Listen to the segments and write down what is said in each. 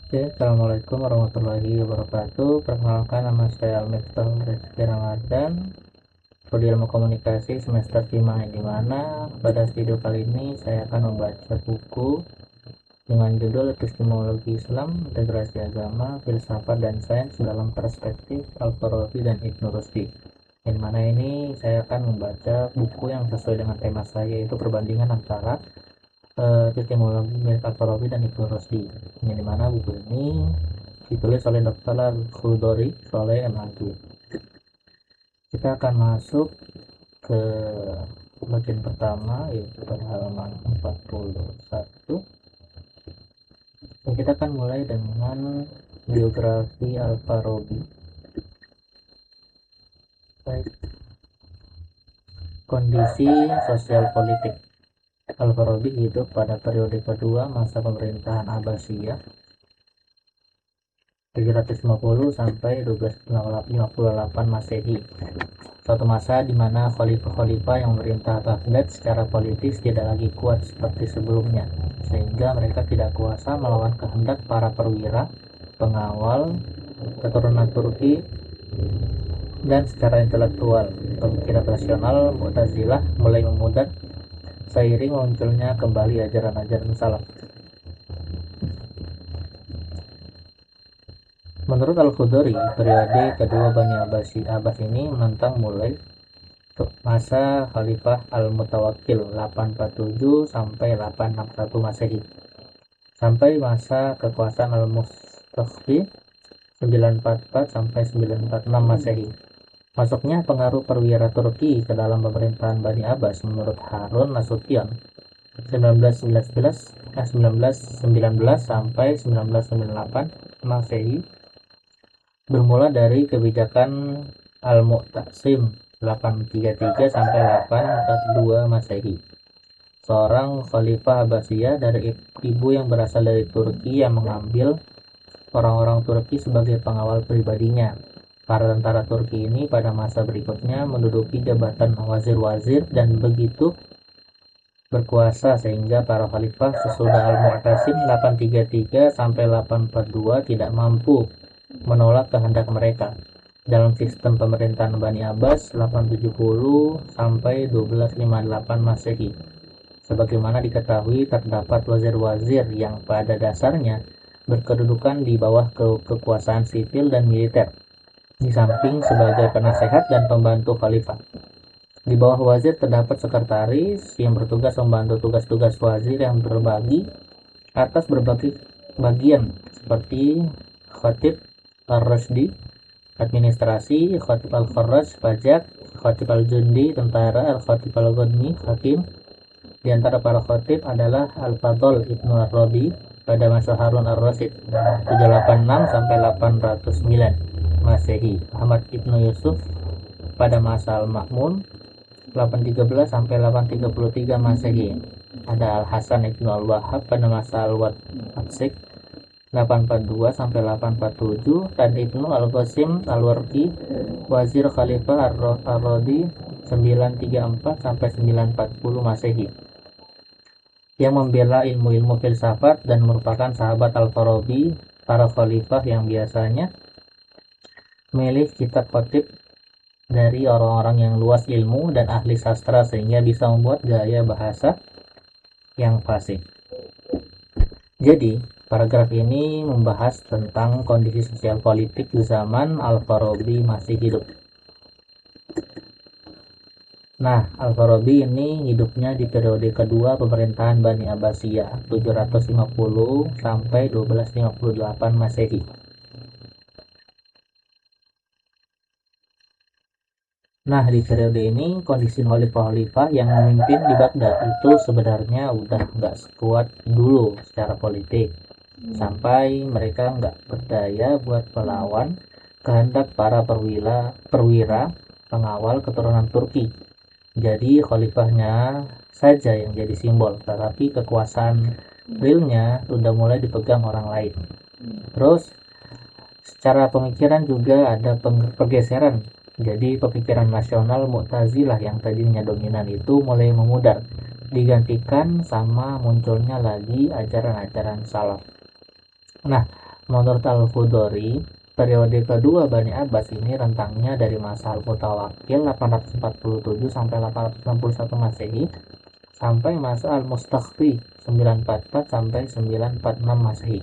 Oke, Assalamualaikum warahmatullahi wabarakatuh. Perkenalkan, nama saya Miftah Rizky Ramadan, Prodi Ilmu Komunikasi semester 5, di mana pada video kali ini saya akan membaca buku dengan judul Epistemologi Islam, Integrasi Agama, Filsafat dan Sains dalam Perspektif Al-Farabi dan Ibnu Rushdi. Di mana ini saya akan membaca buku yang sesuai dengan tema saya, yaitu perbandingan antara epistemologi milik Al-Farabi dan Ibnu Rushdi. Yang dimana buku ini ditulis oleh Dr. Al-Khudori Soleh MAG. Kita akan masuk ke bagian pertama, yaitu pada halaman 41. Dan kita akan mulai dengan biografi Al-Farabi. Baik, kondisi sosial politik. Al-Farabi hidup pada periode kedua masa pemerintahan Abbasiyah 750 sampai 1258 Masehi. Suatu masa di mana khalifah-khalifah yang memerintah Baghdad secara politis tidak lagi kuat seperti sebelumnya, sehingga mereka tidak kuasa melawan kehendak para perwira, pengawal, keturunan Turki, dan secara intelektual, pemikiran rasional Mu'tazilah mulai memudar seiring munculnya kembali ajaran-ajaran salaf. Menurut Al-Khudari, periode kedua Bani Abbas ini menentang mulai masa Khalifah Al-Mutawakkil 847 sampai 861 Masehi sampai masa kekuasaan Al-Mustakhfi 944 sampai 946 Masehi. Masuknya pengaruh perwira Turki ke dalam pemerintahan Bani Abbas menurut Harun Nasution 1919 sampai 1998 Masehi bermula dari kebijakan Al-Mu'tasim 833 sampai 842 Masehi. Seorang khalifah Abbasiyah dari ibu yang berasal dari Turki yang mengambil orang-orang Turki sebagai pengawal pribadinya. Para tentara Turki ini pada masa berikutnya menduduki jabatan wazir-wazir dan begitu berkuasa sehingga para khalifah sesudah Al-Mu'tasim 833 sampai 842 tidak mampu menolak kehendak mereka. Dalam sistem pemerintahan Bani Abbas 870 sampai 1258 Masehi. Sebagaimana diketahui, terdapat wazir-wazir yang pada dasarnya berkedudukan di bawah kekuasaan sipil dan militer, di samping sebagai penasehat dan pembantu khalifah. Di bawah wazir terdapat sekretaris yang bertugas membantu tugas-tugas wazir yang berbagi atas berbagai bagian seperti khatib al-Rasdi, administrasi, khatib al-Kharraj, pajak, khatib al-Jundi, tentara, al-Khatib al-Ghani, hakim. Di antara para khatib adalah Al-Fadl Ibnu Arabi pada masa Harun al-Rasyid 786 sampai 809 Masehi, Ahmad Ibnu Yusuf pada masa Al-Ma'mun 813 sampai 833 Masehi. Ada Al-Hasan Ibnu Al-Wahhab pada masa Al-Watsik 842 sampai 847 dan Ibnu Al-Qasim Al-Warqi Wazir Khalifah Ar-Radi 934 sampai 940 Masehi, yang membela ilmu-ilmu filsafat dan merupakan sahabat Al-Farabi. Para khalifah yang biasanya memilih kitab khatib dari orang-orang yang luas ilmu dan ahli sastra sehingga bisa membuat gaya bahasa yang fasih. Jadi, paragraf ini membahas tentang kondisi sosial politik di zaman Al-Farabi masih hidup. Nah, Al-Farabi ini hidupnya di periode kedua pemerintahan Bani Abbasiyah 750 sampai 1258 Masehi. Nah, di periode ini kondisi khalifah-khalifah yang memimpin di Baghdad itu sebenarnya udah nggak sekuat dulu secara politik, sampai mereka nggak berdaya buat melawan kehendak para perwira pengawal keturunan Turki. Jadi khalifahnya saja yang jadi simbol, tetapi kekuasaan realnya sudah mulai dipegang orang lain. Terus secara pemikiran juga ada pergeseran. Jadi pemikiran nasional Mu'tazilah yang tadinya dominan itu mulai memudar, digantikan sama munculnya lagi ajaran-ajaran salaf. Nah, Menurut Al-Khudori, periode kedua Bani Abbas ini rentangnya dari masa Al-Mutawakkil 847 sampai 861 Masehi sampai masa Al-Mustakhfi 944 sampai 946 Masehi.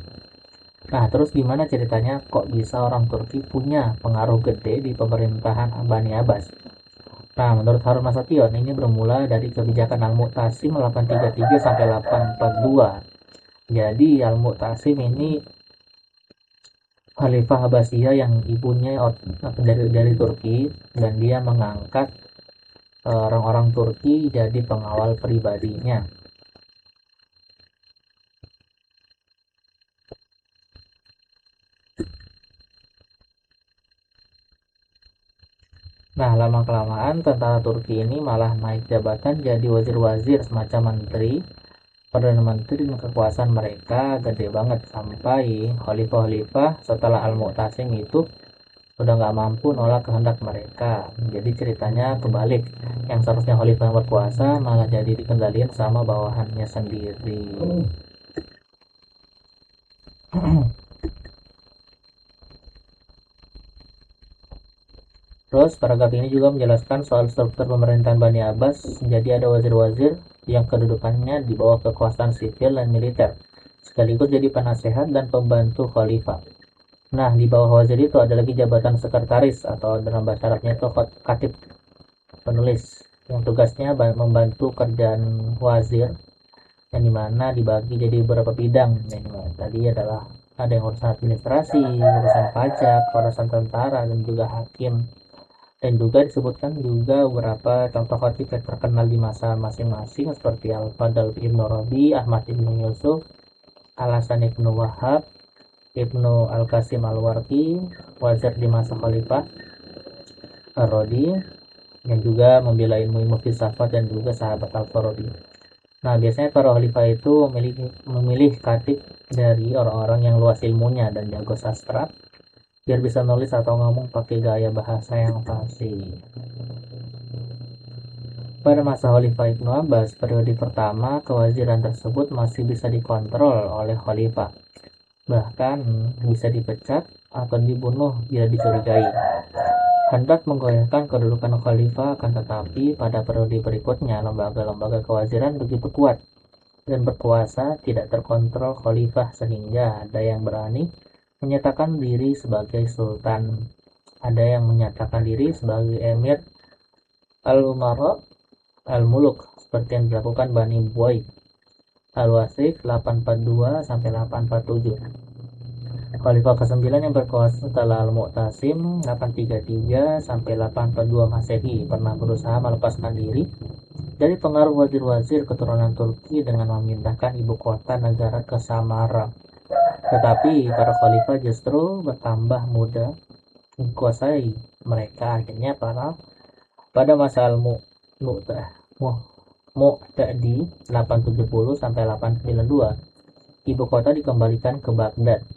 Nah, terus gimana ceritanya kok bisa orang Turki punya pengaruh gede di pemerintahan Bani Abbas? Nah, menurut Harun Nasution ini bermula dari kebijakan Al-Mu'tasim 833 sampai 842. Jadi Al-Mu'tasim ini Khalifah Abbasiyah yang ibunya dari Turki, dan dia mengangkat orang-orang Turki jadi pengawal pribadinya. Nah, lama-kelamaan tentara Turki ini malah naik jabatan jadi wazir-wazir, semacam menteri, perdana menteri, dan kekuasaan mereka gede banget sampai khalifah-khalifah setelah Al-Mu'tasim itu udah nggak mampu nolak kehendak mereka. Jadi ceritanya kebalik, yang seharusnya khalifah yang berkuasa malah jadi dikendalikan sama bawahannya sendiri. Terus paragraf ini juga menjelaskan soal struktur pemerintahan Bani Abbas. Jadi ada wazir-wazir yang kedudukannya di bawah kekuasaan sipil dan militer, sekaligus jadi penasehat dan pembantu khalifah. Nah, di bawah wazir itu ada lagi jabatan sekretaris, atau dalam bahasa Arabnya itu khatib, penulis, yang tugasnya membantu kerjaan wazir, yang dimana dibagi jadi beberapa bidang. Yang tadi adalah ada yang urusan administrasi, urusan pajak, urusan tentara, dan juga hakim. Dan juga disebutkan juga beberapa contoh khatib yang terkenal di masa masing-masing seperti Al-Fadl Ibnu Rabi, Ahmad Ibnu Yusuf, Al-Hasan Ibnu Wahab, Ibnu Al-Qasim Al-Warqi, wazir di masa Khalifah Ar-Rodi, yang juga membela ilmu filsafat dan juga sahabat Al-Farabi. Nah, biasanya para khalifah itu memilih khatib dari orang-orang yang luas ilmunya dan jago sastra, biar bisa nulis atau ngomong pakai gaya bahasa yang fasih. Pada masa Khalifah Ibnu Abbas, periode pertama, kewaziran tersebut masih bisa dikontrol oleh khalifah. Bahkan bisa dipecat atau dibunuh bila dicurigai. Hendak menggoyahkan kedudukan khalifah, akan tetapi pada periode berikutnya lembaga-lembaga kewaziran begitu kuat dan berkuasa tidak terkontrol khalifah, sehingga ada yang berani menyatakan diri sebagai sultan, ada yang menyatakan diri sebagai emir al-umara al-muluk, seperti yang dilakukan Bani Buaid Al-Wasif 842 sampai 847. Khalifah ke-9 yang berkuasa setelah Al-Mu'tasim 833 sampai 842 Masehi pernah berusaha melepaskan diri dari pengaruh wazir-wazir keturunan Turki dengan memindahkan ibu kota negara ke Samarra. Tetapi para khalifah justru bertambah mudah menguasai mereka. Akhirnya pada masa Al-Mu'tadi 870 sampai 892, ibu kota dikembalikan ke Baghdad.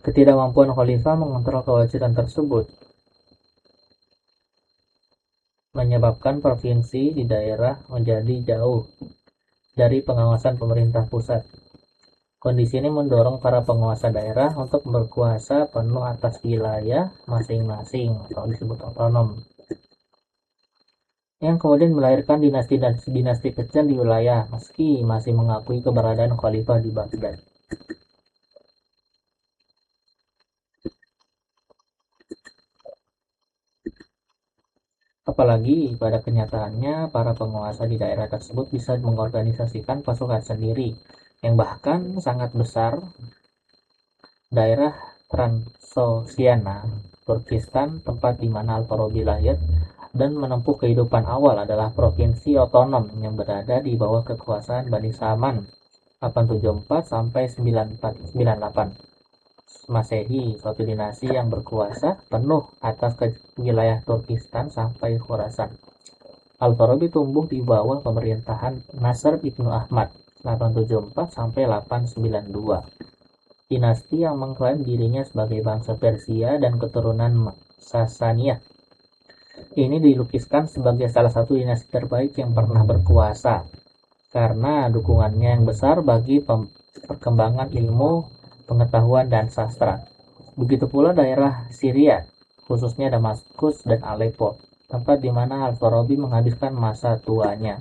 Ketidakmampuan khalifah mengontrol kewajiban tersebut menyebabkan provinsi di daerah menjadi jauh dari pengawasan pemerintah pusat. Kondisi ini mendorong para penguasa daerah untuk berkuasa penuh atas wilayah masing-masing atau disebut otonom, yang kemudian melahirkan dinasti kecil di wilayah meski masih mengakui keberadaan khalifah di Baghdad. Apalagi pada kenyataannya para penguasa di daerah tersebut bisa mengorganisasikan pasukan sendiri yang bahkan sangat besar. Daerah Transoxiana, Turkistan, tempat di mana Al-Farabi lahir dan menempuh kehidupan awal, adalah provinsi otonom yang berada di bawah kekuasaan Bani Saman 874 sampai 998 Masehi, suatu dinasti yang berkuasa penuh atas wilayah Turkistan sampai Khurasan. Al-Farabi tumbuh di bawah pemerintahan Nasr Ibnu Ahmad 874 sampai 892. Dinasti yang mengklaim dirinya sebagai bangsa Persia dan keturunan Sasaniyah. Ini dilukiskan sebagai salah satu dinasti terbaik yang pernah berkuasa. karena dukungannya yang besar bagi perkembangan ilmu, pengetahuan, dan sastra. Begitu pula daerah Syria, khususnya Damaskus dan Aleppo, tempat di mana Al-Farabi menghabiskan masa tuanya.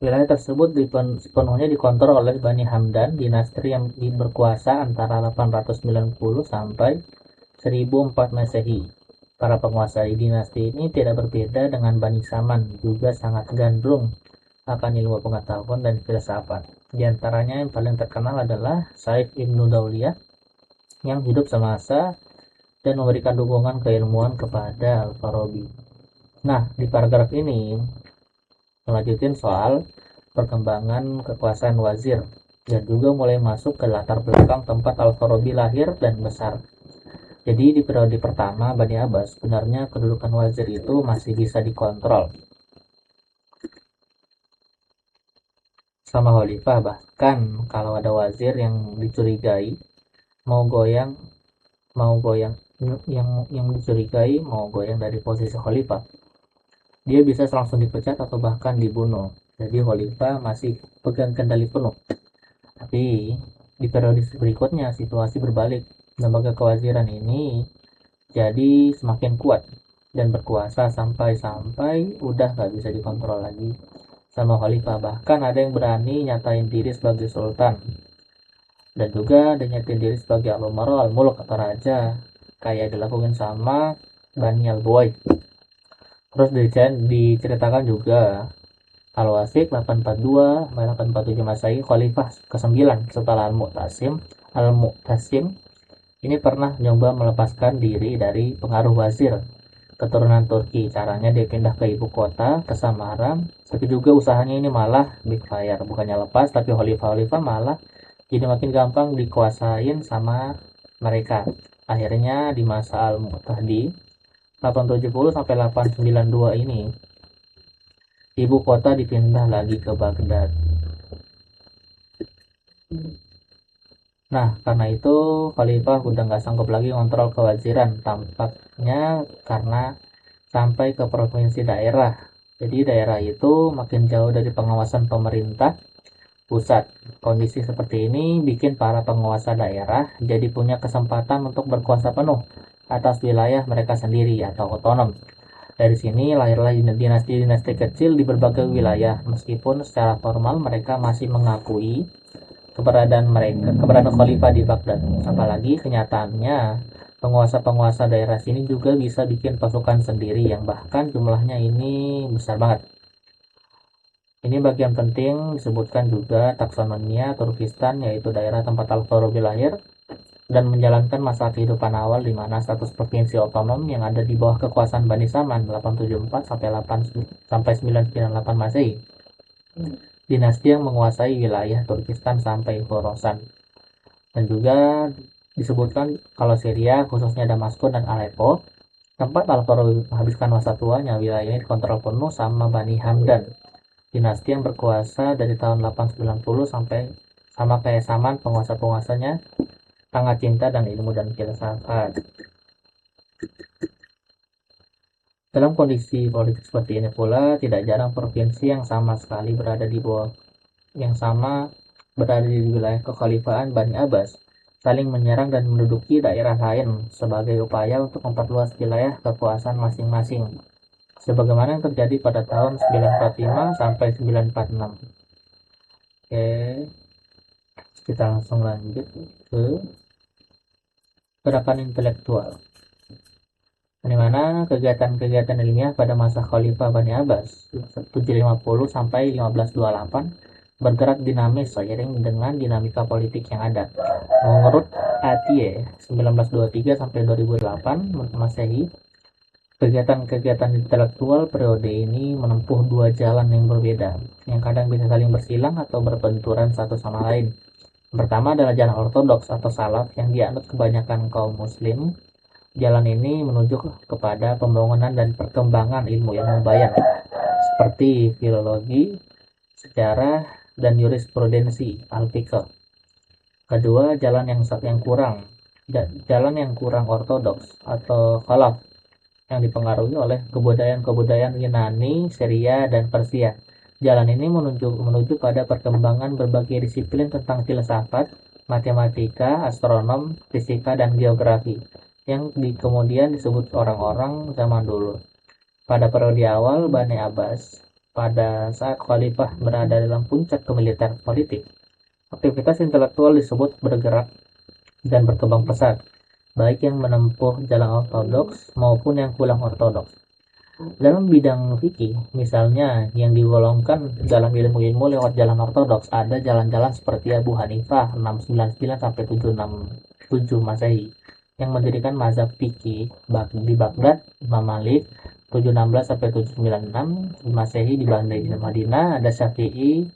Wilayah tersebut sepenuhnya dikontrol oleh Bani Hamdan, dinasti yang berkuasa antara 890 sampai 1004 Masehi. Para penguasa di dinasti ini tidak berbeda dengan Bani Saman, juga sangat gandrung akan ilmu pengetahuan dan filsafat. Di antaranya yang paling terkenal adalah Saif Ibnu Dauliyah yang hidup semasa dan memberikan dukungan keilmuan kepada Al-Farabi. Nah, di paragraf ini melanjutin soal perkembangan kekuasaan wazir dan juga mulai masuk ke latar belakang tempat Al-Farabi lahir dan besar. Jadi di periode pertama Bani Abbas sebenarnya kedudukan wazir itu masih bisa dikontrol sama khalifah, bahkan kalau ada wazir yang dicurigai mau goyang yang dicurigai mau goyang dari posisi khalifah, dia bisa langsung dipecat atau bahkan dibunuh. Jadi khalifah masih pegang kendali penuh. Tapi di periode berikutnya situasi berbalik. Lembaga kewaziran ini jadi semakin kuat dan berkuasa sampai udah gak bisa dikontrol lagi sama khalifah. Bahkan ada yang berani nyatain diri sebagai sultan dan juga ada nyatain diri sebagai al-umara al-muluk atau raja, kayak dilakukan sama Bani al-Buwaid. Terus diceritakan juga Al-Wasik 842-847 Masehi, Khalifah ke-9 setelah Al-Mu'tasim ini pernah mencoba melepaskan diri dari pengaruh wazir keturunan Turki. Caranya dia pindah ke ibu kota, ke Samarra, tapi juga usahanya ini malah backfire. Bukannya lepas, tapi khalifah-khalifah malah jadi makin gampang dikuasain sama mereka. Akhirnya di masa Al-Mu'tahdi 870 sampai 892 ini ibu kota dipindah lagi ke Baghdad. Nah, karena itu khalifah udah nggak sanggup lagi kontrol kewaziran, tampaknya karena sampai ke provinsi daerah. Jadi daerah itu makin jauh dari pengawasan pemerintah pusat. Kondisi seperti ini bikin para penguasa daerah jadi punya kesempatan untuk berkuasa penuh atas wilayah mereka sendiri atau otonom. Dari sini lahirlah dinasti-dinasti kecil di berbagai wilayah, meskipun secara formal mereka masih mengakui keberadaan khalifah di Baghdad. Apalagi kenyataannya penguasa-penguasa daerah sini juga bisa bikin pasukan sendiri yang bahkan jumlahnya ini besar banget. Ini bagian penting disebutkan juga taksonomia Turkistan, yaitu daerah tempat Al-Farabi lahir dan menjalankan masa kehidupan awal di mana status provinsi otonom yang ada di bawah kekuasaan Bani Saman 874 sampai 998 Masehi. Dinasti yang menguasai wilayah Turkistan sampai Khorasan. Dan juga disebutkan kalau Syria, khususnya Damaskus dan Aleppo, tempat Al-Farabi menghabiskan masa tuanya, wilayah ini dikontrol penuh sama Bani Hamdan, dinasti yang berkuasa dari tahun 890 sampai sama kayak Saman, penguasa-penguasanya sangat cinta dan ilmu dan filsafat. Dalam kondisi politik seperti ini pula, tidak jarang provinsi yang sama berada di wilayah kekhalifahan Bani Abbas saling menyerang dan menduduki daerah lain sebagai upaya untuk memperluas wilayah kekuasaan masing-masing, sebagaimana yang terjadi pada tahun 945 sampai 946. Oke, kita langsung lanjut ke gerakan intelektual, di mana kegiatan-kegiatan ilmiah pada masa Khalifah Bani Abbas 750 sampai 1528 bergerak dinamis seiring dengan dinamika politik yang ada. Menurut Atie 1923 sampai 2008 Masehi, kegiatan-kegiatan intelektual periode ini menempuh dua jalan yang berbeda, yang kadang bisa saling bersilang atau berbenturan satu sama lain. Pertama adalah jalan ortodoks atau salaf yang dianut kebanyakan kaum muslim. Jalan ini menuju kepada pembangunan dan perkembangan ilmu yang membayang, seperti filologi, sejarah, dan jurisprudensi al-fiqh. Kedua, jalan yang kurang ortodoks atau khalaf yang dipengaruhi oleh kebudayaan-kebudayaan Yunani, Syria, dan Persia. Jalan ini menuju pada perkembangan berbagai disiplin tentang filsafat, matematika, astronom, fisika, dan geografi, yang kemudian disebut orang-orang zaman dulu. Pada periode awal Bani Abbas, pada saat khalifah berada dalam puncak kemiliteran politik, aktivitas intelektual disebut bergerak dan berkembang pesat, baik yang menempuh jalan ortodoks maupun yang kurang ortodoks. Dalam bidang fikih, misalnya yang digolongkan dalam ilmu-ilmu lewat jalan ortodoks, ada jalan-jalan seperti Abu Hanifah 699 sampai 767 Masehi yang mendirikan mazhab fikih di Baghdad, Imam Malik 716 sampai 796 Masehi di Madinah, ada Syafi'i,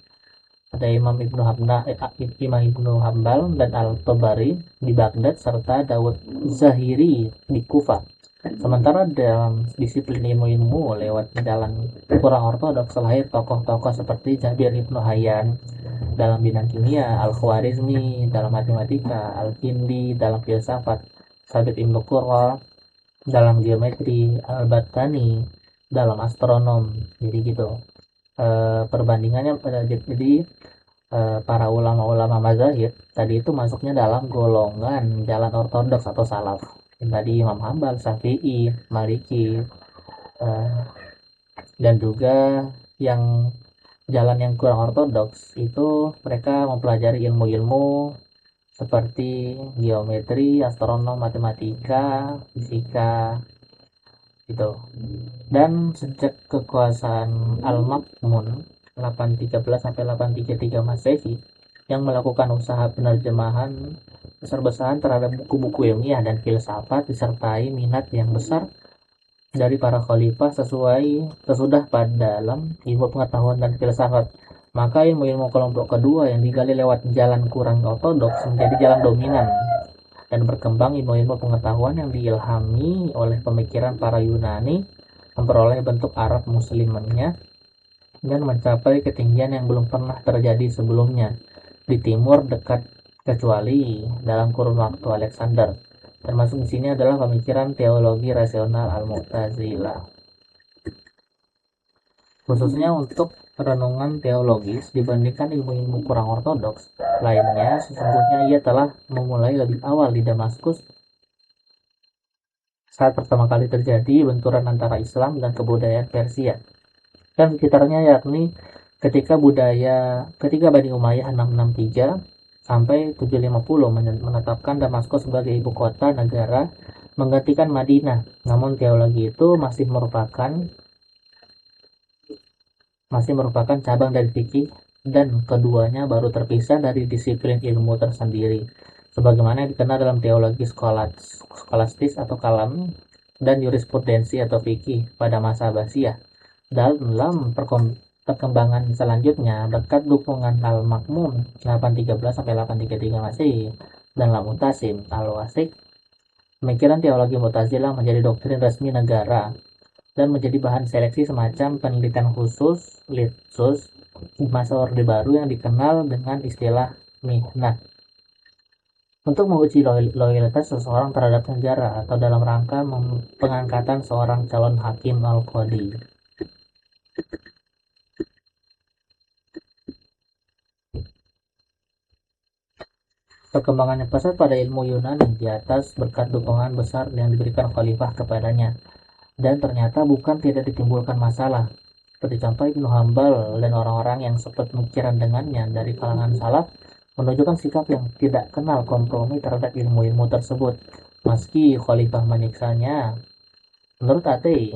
ada Imam Ibnu Hambal dan Al-Tabari di Baghdad, serta Dawud Zahiri di Kufah. Sementara dalam disiplin ilmu-ilmu lewat jalan kurang ortodoks lahir tokoh-tokoh seperti Jabir Ibnu Hayyan dalam bidang kimia, Al-Khwarizmi dalam matematika, Al-Kindi dalam filsafat, Sabit Ibnu Qurra dalam geometri, Al-Battani dalam astronom. Jadi gitu. Perbandingannya jadi para ulama-ulama mazahib tadi itu masuknya dalam golongan jalan ortodoks atau salaf. Tadi Imam Hambal, Syafi'i, Maliki, dan juga yang jalan yang kurang ortodoks itu mereka mempelajari ilmu-ilmu seperti geometri, astronom, matematika, fisika gitu. Dan sejak kekuasaan Al-Ma'mun 813 sampai 833 Masehi yang melakukan usaha penerjemahan besar-besaran terhadap buku-buku ilmiah dan filsafat disertai minat yang besar dari para khalifah sesudah pada dalam ilmu pengetahuan dan filsafat, maka ilmu-ilmu kelompok kedua yang digali lewat jalan kurang ortodoks menjadi jalan dominan dan berkembang ilmu-ilmu pengetahuan yang diilhami oleh pemikiran para Yunani memperoleh bentuk Arab muslimnya dan mencapai ketinggian yang belum pernah terjadi sebelumnya di timur dekat kecuali dalam kurun waktu Alexander. Termasuk di sini adalah pemikiran teologi rasional Al-Mu'tazilah. Khususnya untuk renungan teologis dibandingkan ilmu-ilmu kurang ortodoks lainnya, sesungguhnya ia telah memulai lebih awal di Damaskus saat pertama kali terjadi benturan antara Islam dan kebudayaan Persia dan sekitarnya, yakni ketika Bani Umayyah 663 sampai 750 menetapkan Damaskus sebagai ibu kota negara menggantikan Madinah. Namun teologi itu masih merupakan cabang dari fikih dan keduanya baru terpisah dari disiplin ilmu tersendiri sebagaimana dikenal dalam teologi skolastis atau kalam dan jurisprudensi atau fikih pada masa Abbasiyah. Dalam perkembangan selanjutnya, berkat dukungan Al-Ma'mun 813 sampai 833 Masehi dan Al-Mu'tasim Al-Wasik, pemikiran teologi Mu'tazilah menjadi doktrin resmi negara dan menjadi bahan seleksi semacam penelitian khusus litsus di masa Orde Baru yang dikenal dengan istilah mihnah untuk menguji loyalitas seseorang terhadap negara atau dalam rangka pengangkatan seorang calon hakim al-qadi. Perkembangan yang pesat pada ilmu Yunani di atas berkat dukungan besar yang diberikan khalifah kepadanya, dan ternyata bukan tidak ditimbulkan masalah, seperti contoh Ibnu Hambal dan orang-orang yang sepemikiran dengannya dari kalangan salaf menunjukkan sikap yang tidak kenal kompromi terhadap ilmu-ilmu tersebut, meski khalifah menyiksanya. Menurut Atei,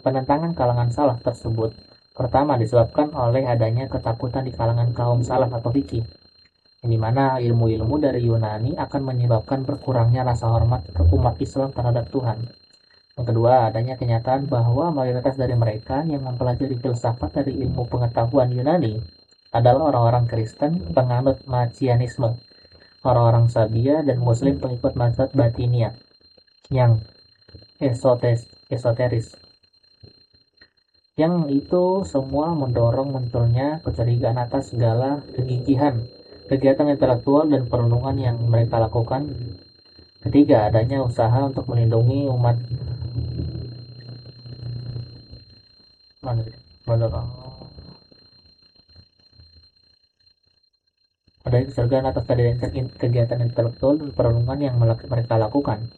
penentangan kalangan salaf tersebut pertama disebabkan oleh adanya ketakutan di kalangan kaum salaf atau fikih, di mana ilmu-ilmu dari Yunani akan menyebabkan berkurangnya rasa hormat umat Islam terhadap Tuhan. Yang kedua, adanya kenyataan bahwa mayoritas dari mereka yang mempelajari filsafat dari ilmu pengetahuan Yunani adalah orang-orang Kristen penganut Marcionisme, orang-orang Sabia dan Muslim pengikut mazhab Batinia yang esoteris. Yang itu semua mendorong munculnya kecurigaan atas segala kegiatan intelektual dan perenungan yang mereka lakukan. Ketiga, adanya usaha untuk melindungi umat perenungan menurut ada kesergaan atas kegiatan intelektual dan perenungan yang mereka lakukan.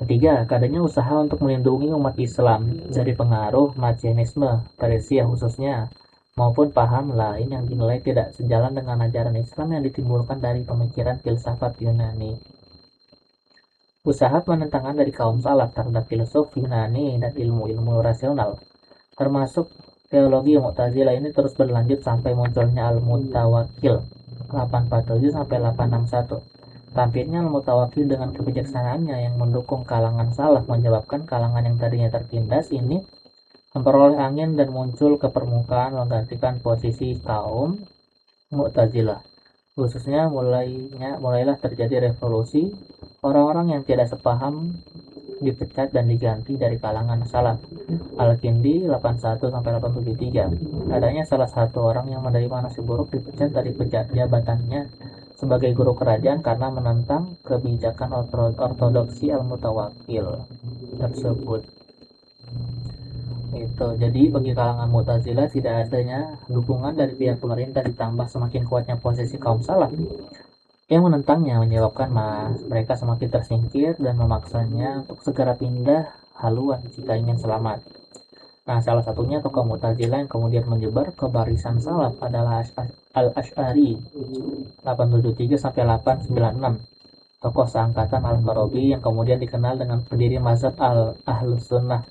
Ketiga, adanya usaha untuk melindungi umat Islam dari pengaruh Marxisme, Persia khususnya, maupun paham lain yang dinilai tidak sejalan dengan ajaran Islam yang ditimbulkan dari pemikiran filsafat Yunani. Usaha penentangan dari kaum salaf terhadap filosof Yunani dan ilmu-ilmu rasional, termasuk teologi Mu'tazilah ini terus berlanjut sampai munculnya Al-Mutawakkil 847 sampai 861. Tampilnya Al-Mutawakkil dengan kebijaksanaannya yang mendukung kalangan salaf menyebabkan kalangan yang tadinya tertindas ini memperoleh angin dan muncul ke permukaan menggantikan posisi kaum Mu'tazilah. Khususnya mulailah terjadi revolusi, orang-orang yang tidak sepaham dipecat dan diganti dari kalangan salaf. Al-Kindi 81 sampai 873. Adanya salah satu orang yang menerima nasib buruk dipecat dari jabatannya sebagai guru kerajaan karena menentang kebijakan ortodoksi Al-Mutawakkil tersebut. Itu. Jadi bagi kalangan Mu'tazilah tidak adanya dukungan dari pihak pemerintah ditambah semakin kuatnya posisi kaum salaf yang menentangnya menyebabkan mereka semakin tersingkir dan memaksanya untuk segera pindah haluan jika ingin selamat. Nah, salah satunya tokoh Mu'tazilah yang kemudian menyebar ke barisan salaf adalah Al-Asy'ari 873 sampai 896. Tokoh seangkatan Al-Farabi yang kemudian dikenal dengan pendiri mazhab Ahlus Sunnah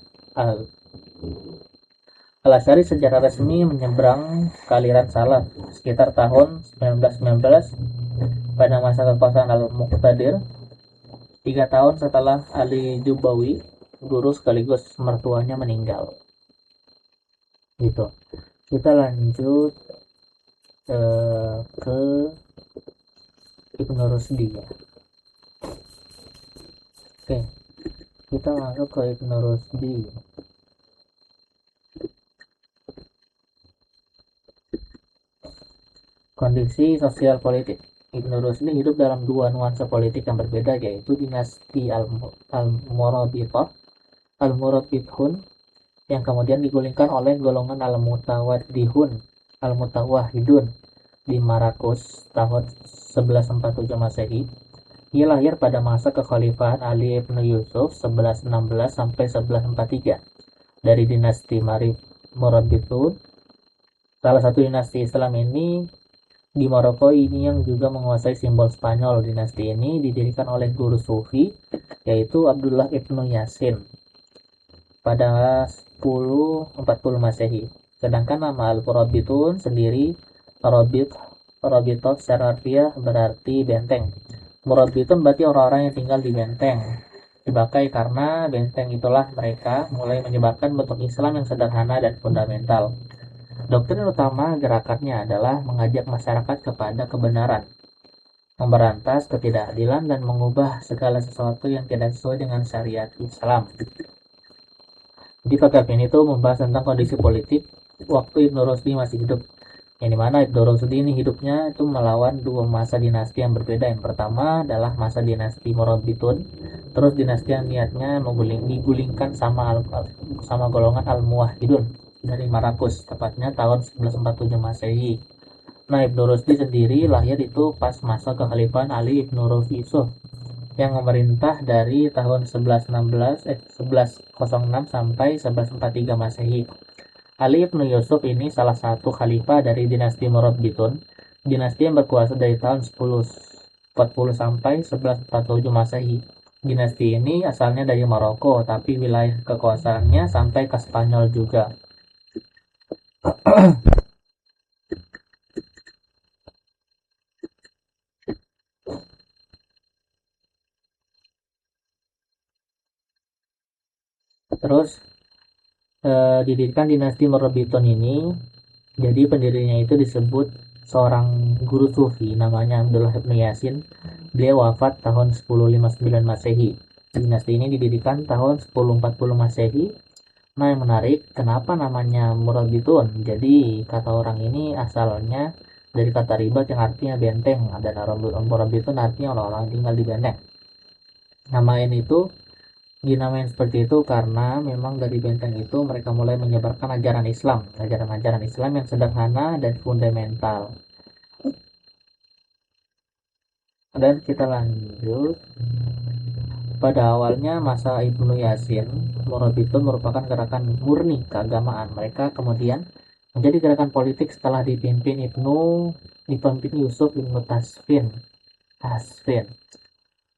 Al-Asy'ari secara resmi menyeberang ke aliran salaf sekitar tahun 1919 pada masa kekuasaan Al-Muqtadir, 3 tahun setelah Ali Jubawi, guru sekaligus mertuanya, meninggal. Gitu. Kita lanjut ke Ibnu Rusdi ya. Oke, kita masuk ke Ibnu Rusdi. Kondisi sosial politik. Ibnu Rusdi hidup dalam dua nuansa politik yang berbeda, yaitu dinasti Al-Murabithun yang kemudian digulingkan oleh golongan Al-Mutawahhidun di Marrakesh tahun 1147 Masehi. Ia lahir pada masa kekhalifahan Ali ibn Yusuf 1116 sampai 1143 dari dinasti Murabithun. Salah satu dinasti Islam ini di Maroko ini yang juga menguasai simbol Spanyol. Dinasti ini didirikan oleh guru sufi yaitu Abdullah ibnu Yasin pada 1040 Masehi. Sedangkan nama Al-Murabithun sendiri, Murabithot secara harfiah berarti benteng. Murabithun berarti orang-orang yang tinggal di benteng. Dipakai karena benteng itulah mereka mulai menyebarkan bentuk Islam yang sederhana dan fundamental. Doktrin utama gerakannya adalah mengajak masyarakat kepada kebenaran, memberantas ketidakadilan, dan mengubah segala sesuatu yang tidak sesuai dengan syariat Islam. Di paragraf ini tuh membahas tentang kondisi politik waktu Ibnu Rusdi masih hidup, yang dimana Ibnu Rusdi ini hidupnya itu melawan dua masa dinasti yang berbeda. Yang pertama adalah masa dinasti Murabithun, terus dinasti yang niatnya digulingkan sama golongan Al-Muwahhidun dari Marrakesh, tepatnya tahun 1147 Masehi. Nah, Ibnu Rusdi sendiri lahir itu pas masa kekhalifahan Ali ibnu Yusuf yang memerintah dari tahun 1106 sampai 1143 Masehi. Ali ibnu Yusuf ini salah satu khalifah dari dinasti Murabithun, dinasti yang berkuasa dari tahun 1040 sampai 1147 Masehi. Dinasti ini asalnya dari Maroko, tapi wilayah kekuasaannya sampai ke Spanyol juga. Terus didirikan dinasti Murabithun ini, jadi pendirinya itu disebut seorang guru sufi namanya Abdullah ibn Yasin. Beliau wafat tahun 1059 Masehi. Dinasti ini didirikan tahun 1040 Masehi. Nah, yang menarik, kenapa namanya Murabithun? Jadi kata orang ini asalnya dari kata ribat yang artinya benteng, dan Murabithun artinya orang-orang tinggal di benteng. Nama ini itu Dinamain seperti itu karena memang dari benteng itu mereka mulai menyebarkan ajaran Islam, ajaran-ajaran Islam yang sederhana dan fundamental. Dan kita lanjut. Pada awalnya masa Ibnu Yasin, Murabitun merupakan gerakan murni keagamaan. Mereka kemudian menjadi gerakan politik setelah dipimpin Yusuf bin Tasfin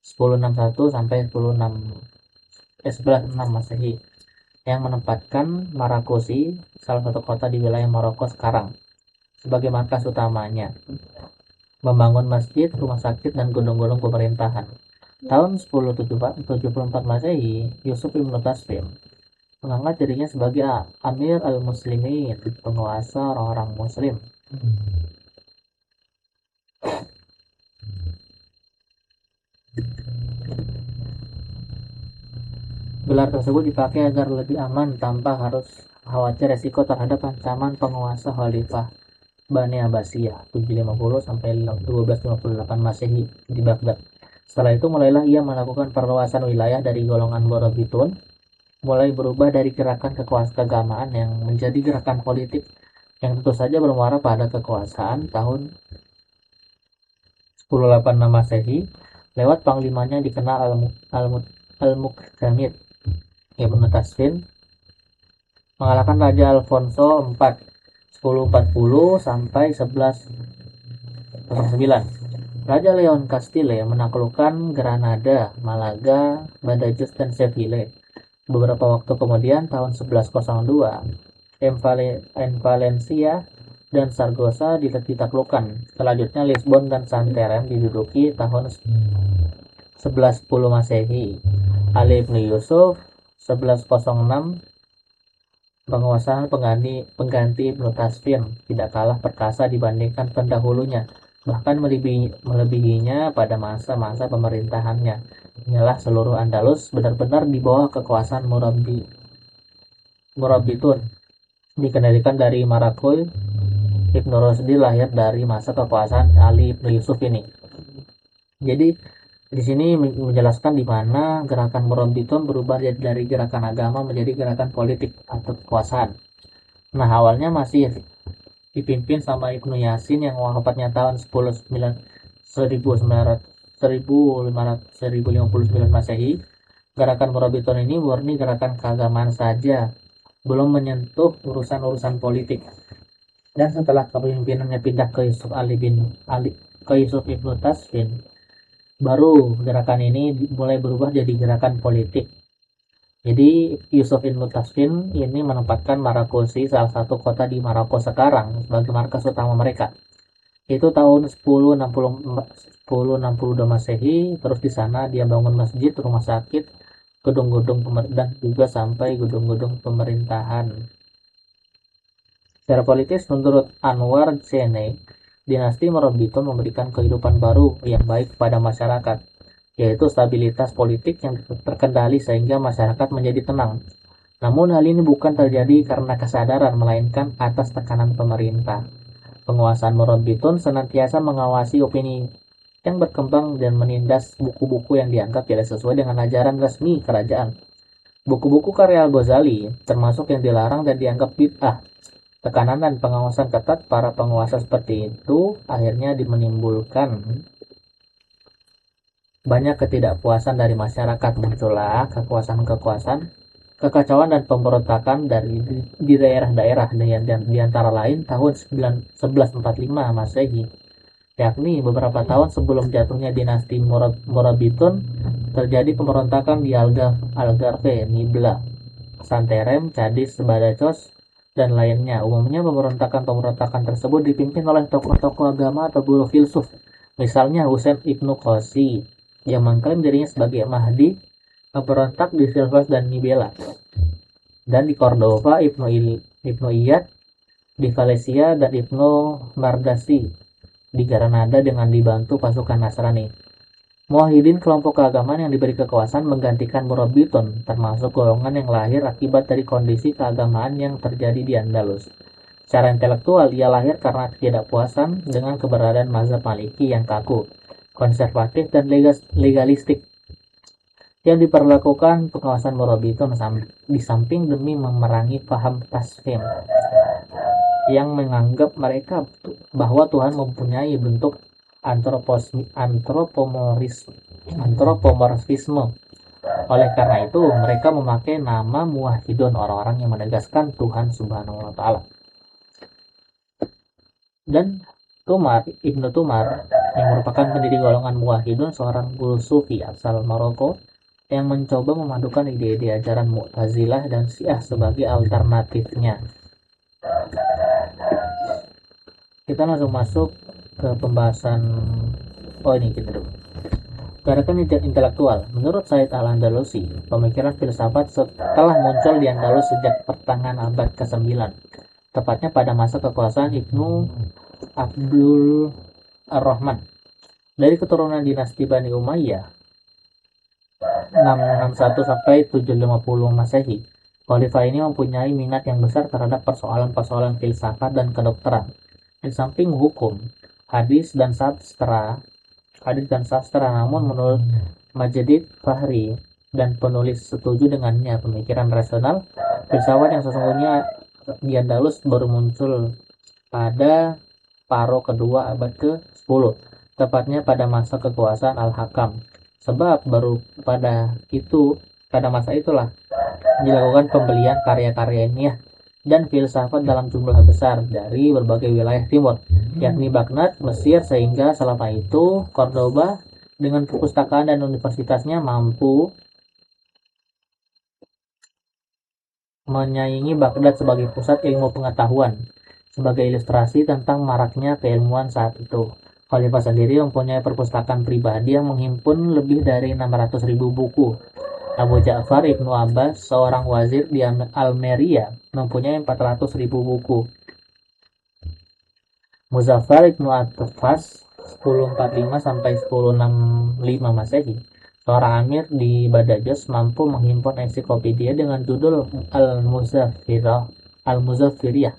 1061 sampai 1106 Masehi, yang menempatkan Marakosi, salah satu kota di wilayah Maroko sekarang, sebagai markas utamanya, membangun masjid, rumah sakit, dan gunung-gunung pemerintahan. Tahun 1074 Masehi, Yusuf bin Tasfin mengangkat dirinya sebagai Amir al-Muslimin, penguasa orang-orang Muslim. Gelar tersebut dipakai agar lebih aman tanpa harus khawatir resiko terhadap ancaman penguasa Khalifah Bani Abbasiyah 750 sampai 1258 Masehi di Baghdad. Setelah itu mulailah ia melakukan perluasan wilayah dari golongan Borobitun, mulai berubah dari gerakan keagamaan yang menjadi gerakan politik yang tentu saja bermuara pada kekuasaan tahun 1086 Masehi lewat panglimanya dikenal Al-Muqtamid Ibnu Tasfin mengalahkan Raja Alfonso IV 1040 sampai 1109. Raja Leon Castile menaklukkan Granada, Malaga, Badajoz, dan Seville. Beberapa waktu kemudian, tahun 1102, Valencia dan Saragossa ditaklukkan. Selanjutnya Lisbon dan Santarem diduduki tahun 1110 Masehi. Ali bin Yusuf 1106 penguasa pengganti Ibnu Tasfin tidak kalah perkasa dibandingkan pendahulunya, bahkan melebihinya pada masa-masa pemerintahannya. Inilah seluruh Andalus benar-benar di bawah kekuasaan Murabitun, dikendalikan dari Marakoy. Ibnu Rusdi lahir dari masa kekuasaan Ali bin Yusuf ini. Jadi di sini menjelaskan di mana gerakan Murabitun berubah dari gerakan agama menjadi gerakan politik atau kekuasaan. Nah, awalnya masih dipimpin sama Ibnu Yasin yang wafatnya tahun 1059 Masehi. Gerakan Murabitun ini murni gerakan keagamaan saja, belum menyentuh urusan-urusan politik. Dan setelah kepemimpinannya pindah ke Yusuf Ibnu Tasfin, baru gerakan ini mulai berubah jadi gerakan politik. Jadi Yusuf Ibn Tasfin ini menempatkan Marakosi, salah satu kota di Maroko sekarang, sebagai markas utama mereka. Itu tahun 1062 Masehi. Terus di sana dia bangun masjid, rumah sakit, gedung-gedung pemerintahan, juga sampai gedung-gedung pemerintahan. Secara politis, menurut Anwar Zene, dinasti Murabitun memberikan kehidupan baru yang baik kepada masyarakat, yaitu stabilitas politik yang terkendali sehingga masyarakat menjadi tenang. Namun hal ini bukan terjadi karena kesadaran, melainkan atas tekanan pemerintah. Penguasaan Murabitun senantiasa mengawasi opini yang berkembang dan menindas buku-buku yang dianggap tidak sesuai dengan ajaran resmi kerajaan. Buku-buku karya Al-Ghazali termasuk yang dilarang dan dianggap bid'ah. Tekanan dan pengawasan ketat para penguasa seperti itu akhirnya menimbulkan banyak ketidakpuasan dari masyarakat. Muncullah kekacauan dan pemberontakan di daerah-daerah, dan di antara lain tahun 1145 Masehi, yakni beberapa tahun sebelum jatuhnya dinasti Murabitun, terjadi pemberontakan di Algarve, Nibla, Santarem, Cadiz, Badajoz, dan lainnya. Umumnya pemberontakan tersebut dipimpin oleh tokoh-tokoh agama atau guru filsuf. Misalnya Husain Ibnu Qosi yang mengklaim dirinya sebagai Mahdi, memberontak di Silves dan Nibela. Dan di Cordova, Ibnu Iyad, di Valencia, dan Ibnu Mardasi di Granada dengan dibantu pasukan Nasrani. Muwahhidin, kelompok keagamaan yang diberi kekuasaan menggantikan Murabitun, termasuk golongan yang lahir akibat dari kondisi keagamaan yang terjadi di Andalus. Secara intelektual, ia lahir karena ketidakpuasan dengan keberadaan mazhab Maliki yang kaku, konservatif, dan legalistik, yang diperlakukan pengawasan murabi itu di samping demi memerangi paham tasfim yang menganggap mereka bahwa Tuhan mempunyai bentuk antropomorfisme. Oleh karena itu, mereka memakai nama muwahhidun, orang-orang yang menegaskan Tuhan Subhanahu wa taala. Dan Ibnu Tumar yang merupakan pendiri golongan muwahhidun, seorang guru sufi asal Maroko yang mencoba memadukan ide-ide ajaran Mu'tazilah dan Syiah sebagai alternatifnya. Kita langsung masuk ke pembahasan ini kita dulu. Gerakan intelektual. Menurut Said Al-Andalusi, pemikiran filsafat telah muncul di Andalus sejak pertengahan abad ke-9, tepatnya pada masa kekuasaan Ibnu Abdul Ar-Rahman. Dari keturunan dinasti Bani Umayyah 661 sampai 750 Masehi, khalifah ini mempunyai minat yang besar terhadap persoalan-persoalan filsafat dan kedokteran. Di samping hukum, hadis dan sastra, namun menurut Majid Fahri dan penulis setuju dengannya, pemikiran rasional filsafat yang sesungguhnya di Andalus baru muncul pada paruh kedua abad ke-10, tepatnya pada masa kekuasaan Al-Hakam. Sebab baru pada masa itulah dilakukan pembelian karya-karya ilmiah dan filsafat dalam jumlah besar dari berbagai wilayah timur, yakni Baghdad, Mesir, sehingga selama itu Cordoba dengan perpustakaan dan universitasnya mampu menyaingi Baghdad sebagai pusat ilmu pengetahuan. Sebagai ilustrasi tentang maraknya keilmuan saat itu, Khalifah sendiri mempunyai perpustakaan pribadi yang menghimpun lebih dari 600.000 buku. Abu Ja'far Ibnu Abbas, seorang wazir di Almeria, mempunyai 400.000 buku. Muzaffar Ibnu At-Tufas 1045 sampai 1065 Masehi, seorang amir di Badajoz, mampu menghimpun ensiklopedia dengan judul Al-Muzaffiriyah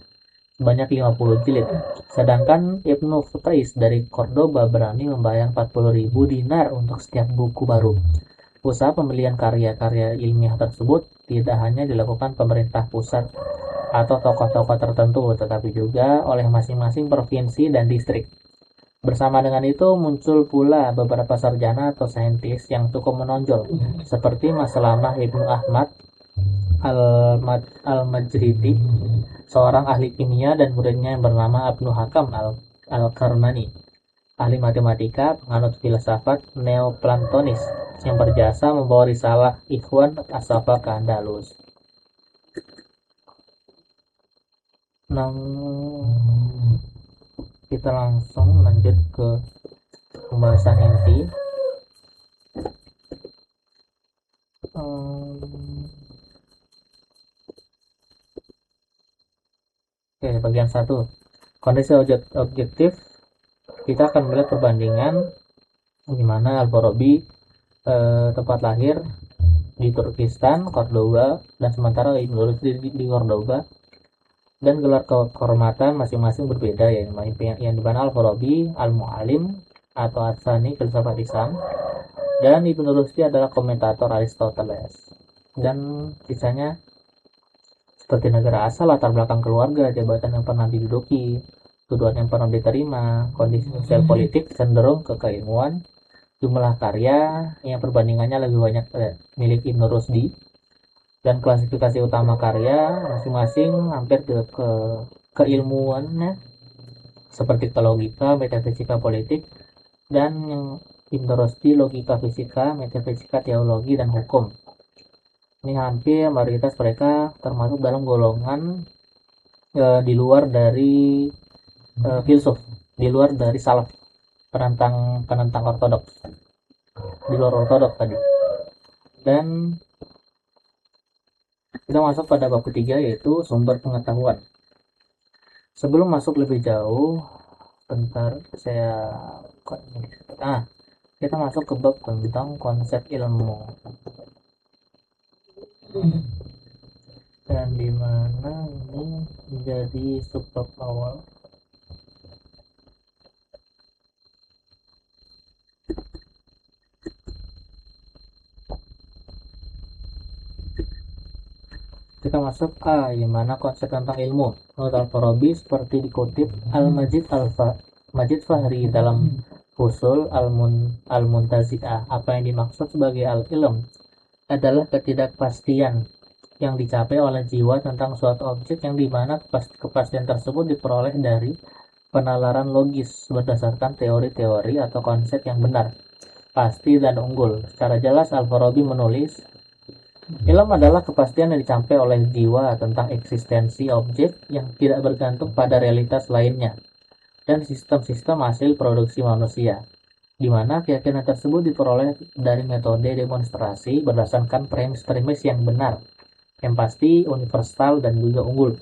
sebanyak 50 jilid. Sedangkan Ibnu Futais dari Cordoba berani membayar 40.000 dinar untuk setiap buku baru. Usaha pembelian karya-karya ilmiah tersebut tidak hanya dilakukan pemerintah pusat atau tokoh-tokoh tertentu, tetapi juga oleh masing-masing provinsi dan distrik. Bersama dengan itu muncul pula beberapa sarjana atau saintis yang cukup menonjol, seperti Maslamah Ibnu Ahmad Al-Majridi, seorang ahli kimia, dan muridnya yang bernama Ibnu Hakam Al-Karmani, ahli matematika, penganut filsafat neoplantonis, yang berjasa membawa risalah Ikhwan As-Safa ke Andalus. Kita langsung lanjut ke pembahasan inti. Oke, bagian 1. Kondisi objektif. Kita akan melihat perbandingan gimana Al-Farabi tempat lahir di Turkistan, Cordoba, dan sementara Ibnu Rusdi di Cordoba, dan gelar kehormatan masing-masing berbeda, ya. Yang di mana Al-Farabi Al-Mu'alim atau Atsani filsafat Islam, dan Ibnu Rusdi adalah komentator Aristoteles. Dan kisahnya seperti negara asal, latar belakang keluarga, jabatan yang pernah diduduki, tuduhan yang pernah diterima, kondisi sosial politik, cenderung ke keilmuan, jumlah karya yang perbandingannya lebih banyak milik Ibnu Rusdi, dan klasifikasi utama karya masing-masing hampir ke keilmuannya seperti ke logika, metafisika, politik, dan yang Ibnu Rusdi logika, fisika, metafisika, teologi, dan hukum. Ini hampir mayoritas mereka termasuk dalam golongan di luar dari filsuf, di luar dari salaf, penentang ortodoks, di luar ortodoks tadi. Dan kita masuk pada bab ketiga, yaitu sumber pengetahuan. Sebelum masuk lebih jauh, bentar saya kita masuk ke bab tentang konsep ilmu, dan dimana ini menjadi subbab awal. kita masuk A, yang mana konsep tentang ilmu. Menurut Al-Farabi, seperti dikutip Majid Fahri dalam Fusul Al-Muntazi'ah, apa yang dimaksud sebagai al-ilm adalah ketidakpastian yang dicapai oleh jiwa tentang suatu objek, yang dimana kepastian tersebut diperoleh dari penalaran logis berdasarkan teori-teori atau konsep yang benar, pasti, dan unggul. Secara jelas, Al-Farabi menulis, ilmu adalah kepastian yang dicapai oleh jiwa tentang eksistensi objek yang tidak bergantung pada realitas lainnya dan sistem-sistem hasil produksi manusia, di mana keyakinan tersebut diperoleh dari metode demonstrasi berdasarkan premis-premis yang benar, yang pasti, universal, dan juga unggul.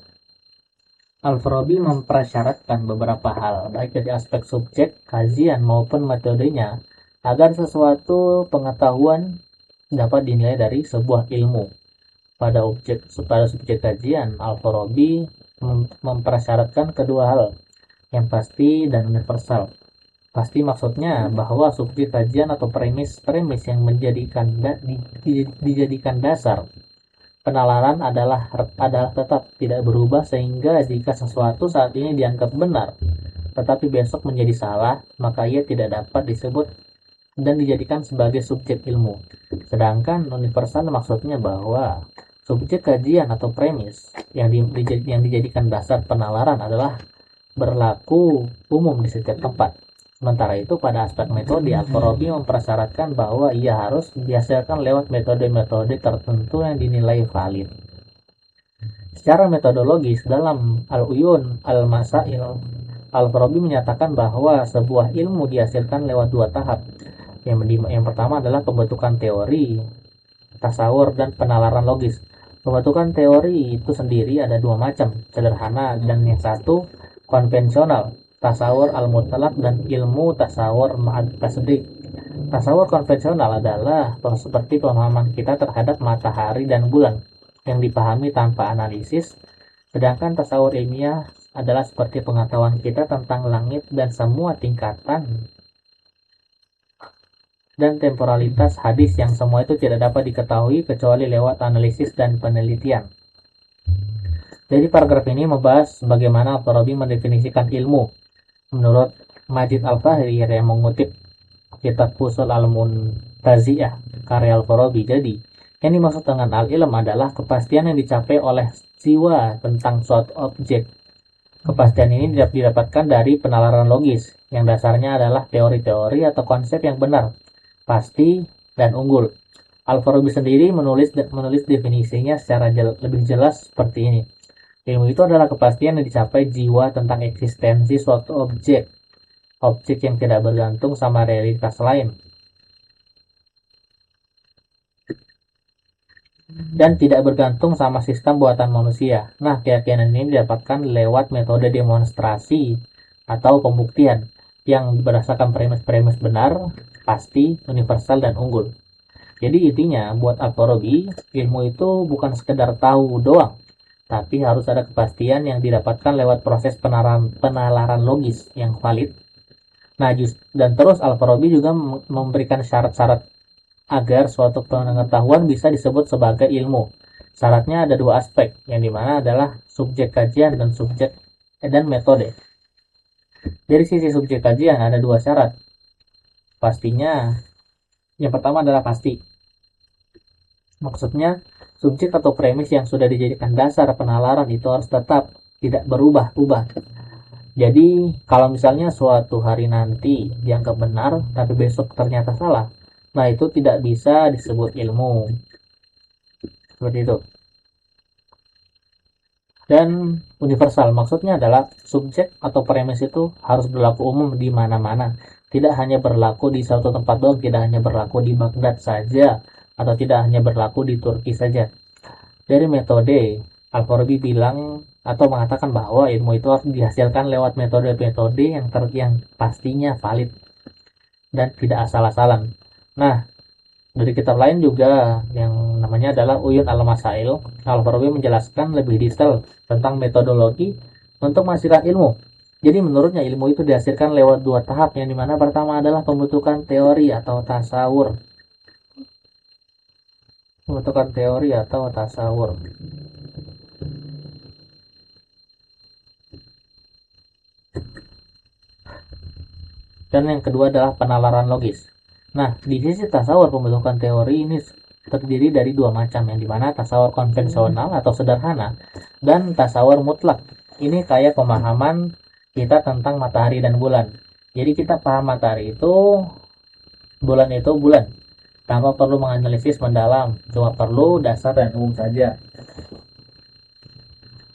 Al-Farabi mempersyaratkan beberapa hal, baik dari aspek subjek, kajian, maupun metodenya, agar sesuatu pengetahuan dapat dinilai dari sebuah ilmu. Pada subjek kajian, Al-Farabi mempersyaratkan kedua hal, yang pasti dan universal. Pasti maksudnya bahwa subjek kajian atau premis yang dijadikan dasar penalaran adalah tetap tidak berubah, sehingga jika sesuatu saat ini dianggap benar tetapi besok menjadi salah, maka ia tidak dapat disebut dan dijadikan sebagai subjek ilmu. Sedangkan universal maksudnya bahwa subjek kajian atau premis yang dijadikan dasar penalaran adalah berlaku umum di setiap tempat. Sementara itu, pada aspek metode, Al-Farabi mempersyaratkan bahwa ia harus dihasilkan lewat metode-metode tertentu yang dinilai valid. Secara metodologis, dalam Al-Uyun Al-Masail, Al-Farabi menyatakan bahwa sebuah ilmu dihasilkan lewat dua tahap. Yang pertama adalah pembentukan teori, tasawur, dan penalaran logis. Pembentukan teori itu sendiri ada dua macam, sederhana dan yang satu konvensional, tasawur al-mutlaq dan ilmu tasawur ma'ad tasdik. Tasawur konvensional adalah seperti pemahaman kita terhadap matahari dan bulan yang dipahami tanpa analisis, sedangkan tasawur ilmiah adalah seperti pengetahuan kita tentang langit dan semua tingkatan dan temporalitas hadis, yang semua itu tidak dapat diketahui kecuali lewat analisis dan penelitian. Jadi paragraf ini membahas bagaimana Al-Farabi mendefinisikan ilmu. Menurut Majid Al-Fahri yang mengutip kitab Fusul Al-Muntazi'ah karya Al-Farabi, jadi yang dimaksud dengan al-ilm adalah kepastian yang dicapai oleh jiwa tentang suatu objek. Kepastian ini didapatkan dari penalaran logis, yang dasarnya adalah teori-teori atau konsep yang benar, pasti, dan unggul. Al-Farabi sendiri menulis definisinya secara lebih jelas seperti ini. Ilmu itu adalah kepastian yang dicapai jiwa tentang eksistensi suatu objek yang tidak bergantung sama realitas lain dan tidak bergantung sama sistem buatan manusia. Nah, keyakinan ini didapatkan lewat metode demonstrasi atau pembuktian yang berdasarkan premis-premis benar, pasti, universal, dan unggul. Jadi intinya buat Al-Farabi, ilmu itu bukan sekedar tahu doang, tapi harus ada kepastian yang didapatkan lewat proses penalaran logis yang valid. Nah, dan terus Al-Farabi juga memberikan syarat-syarat agar suatu pengetahuan bisa disebut sebagai ilmu. Syaratnya ada dua aspek, yang dimana adalah subjek kajian dan metode. Dari sisi subjek kajian ada dua syarat. Pastinya, yang pertama adalah pasti. Maksudnya, subjek atau premis yang sudah dijadikan dasar penalaran itu harus tetap tidak berubah-ubah. Jadi, kalau misalnya suatu hari nanti dianggap benar, tapi besok ternyata salah, nah itu tidak bisa disebut ilmu. Seperti itu. Dan universal, maksudnya adalah subjek atau premis itu harus berlaku umum di mana-mana. Tidak hanya berlaku di suatu tempat doang, tidak hanya berlaku di Baghdad saja, atau tidak hanya berlaku di Turki saja. Dari metode, Al-Farabi bilang atau mengatakan bahwa ilmu itu harus dihasilkan lewat metode-metode yang pastinya valid dan tidak asal-asalan. Nah, dari kitab lain juga yang namanya adalah Uyun Al-Masail, Al-Farabi menjelaskan lebih detail tentang metodologi untuk menghasilkan ilmu. Jadi menurutnya ilmu itu dihasilkan lewat dua tahap, yang dimana pertama adalah pembentukan teori atau tasawur. Dan yang kedua adalah penalaran logis. Nah, di sisi tasawur pembentukan teori ini terdiri dari dua macam, yang dimana tasawur konvensional atau sederhana dan tasawur mutlak. Ini kayak pemahaman kita tentang matahari dan bulan. Jadi kita paham matahari itu bulan tanpa perlu menganalisis mendalam, cuma perlu dasar dan umum saja.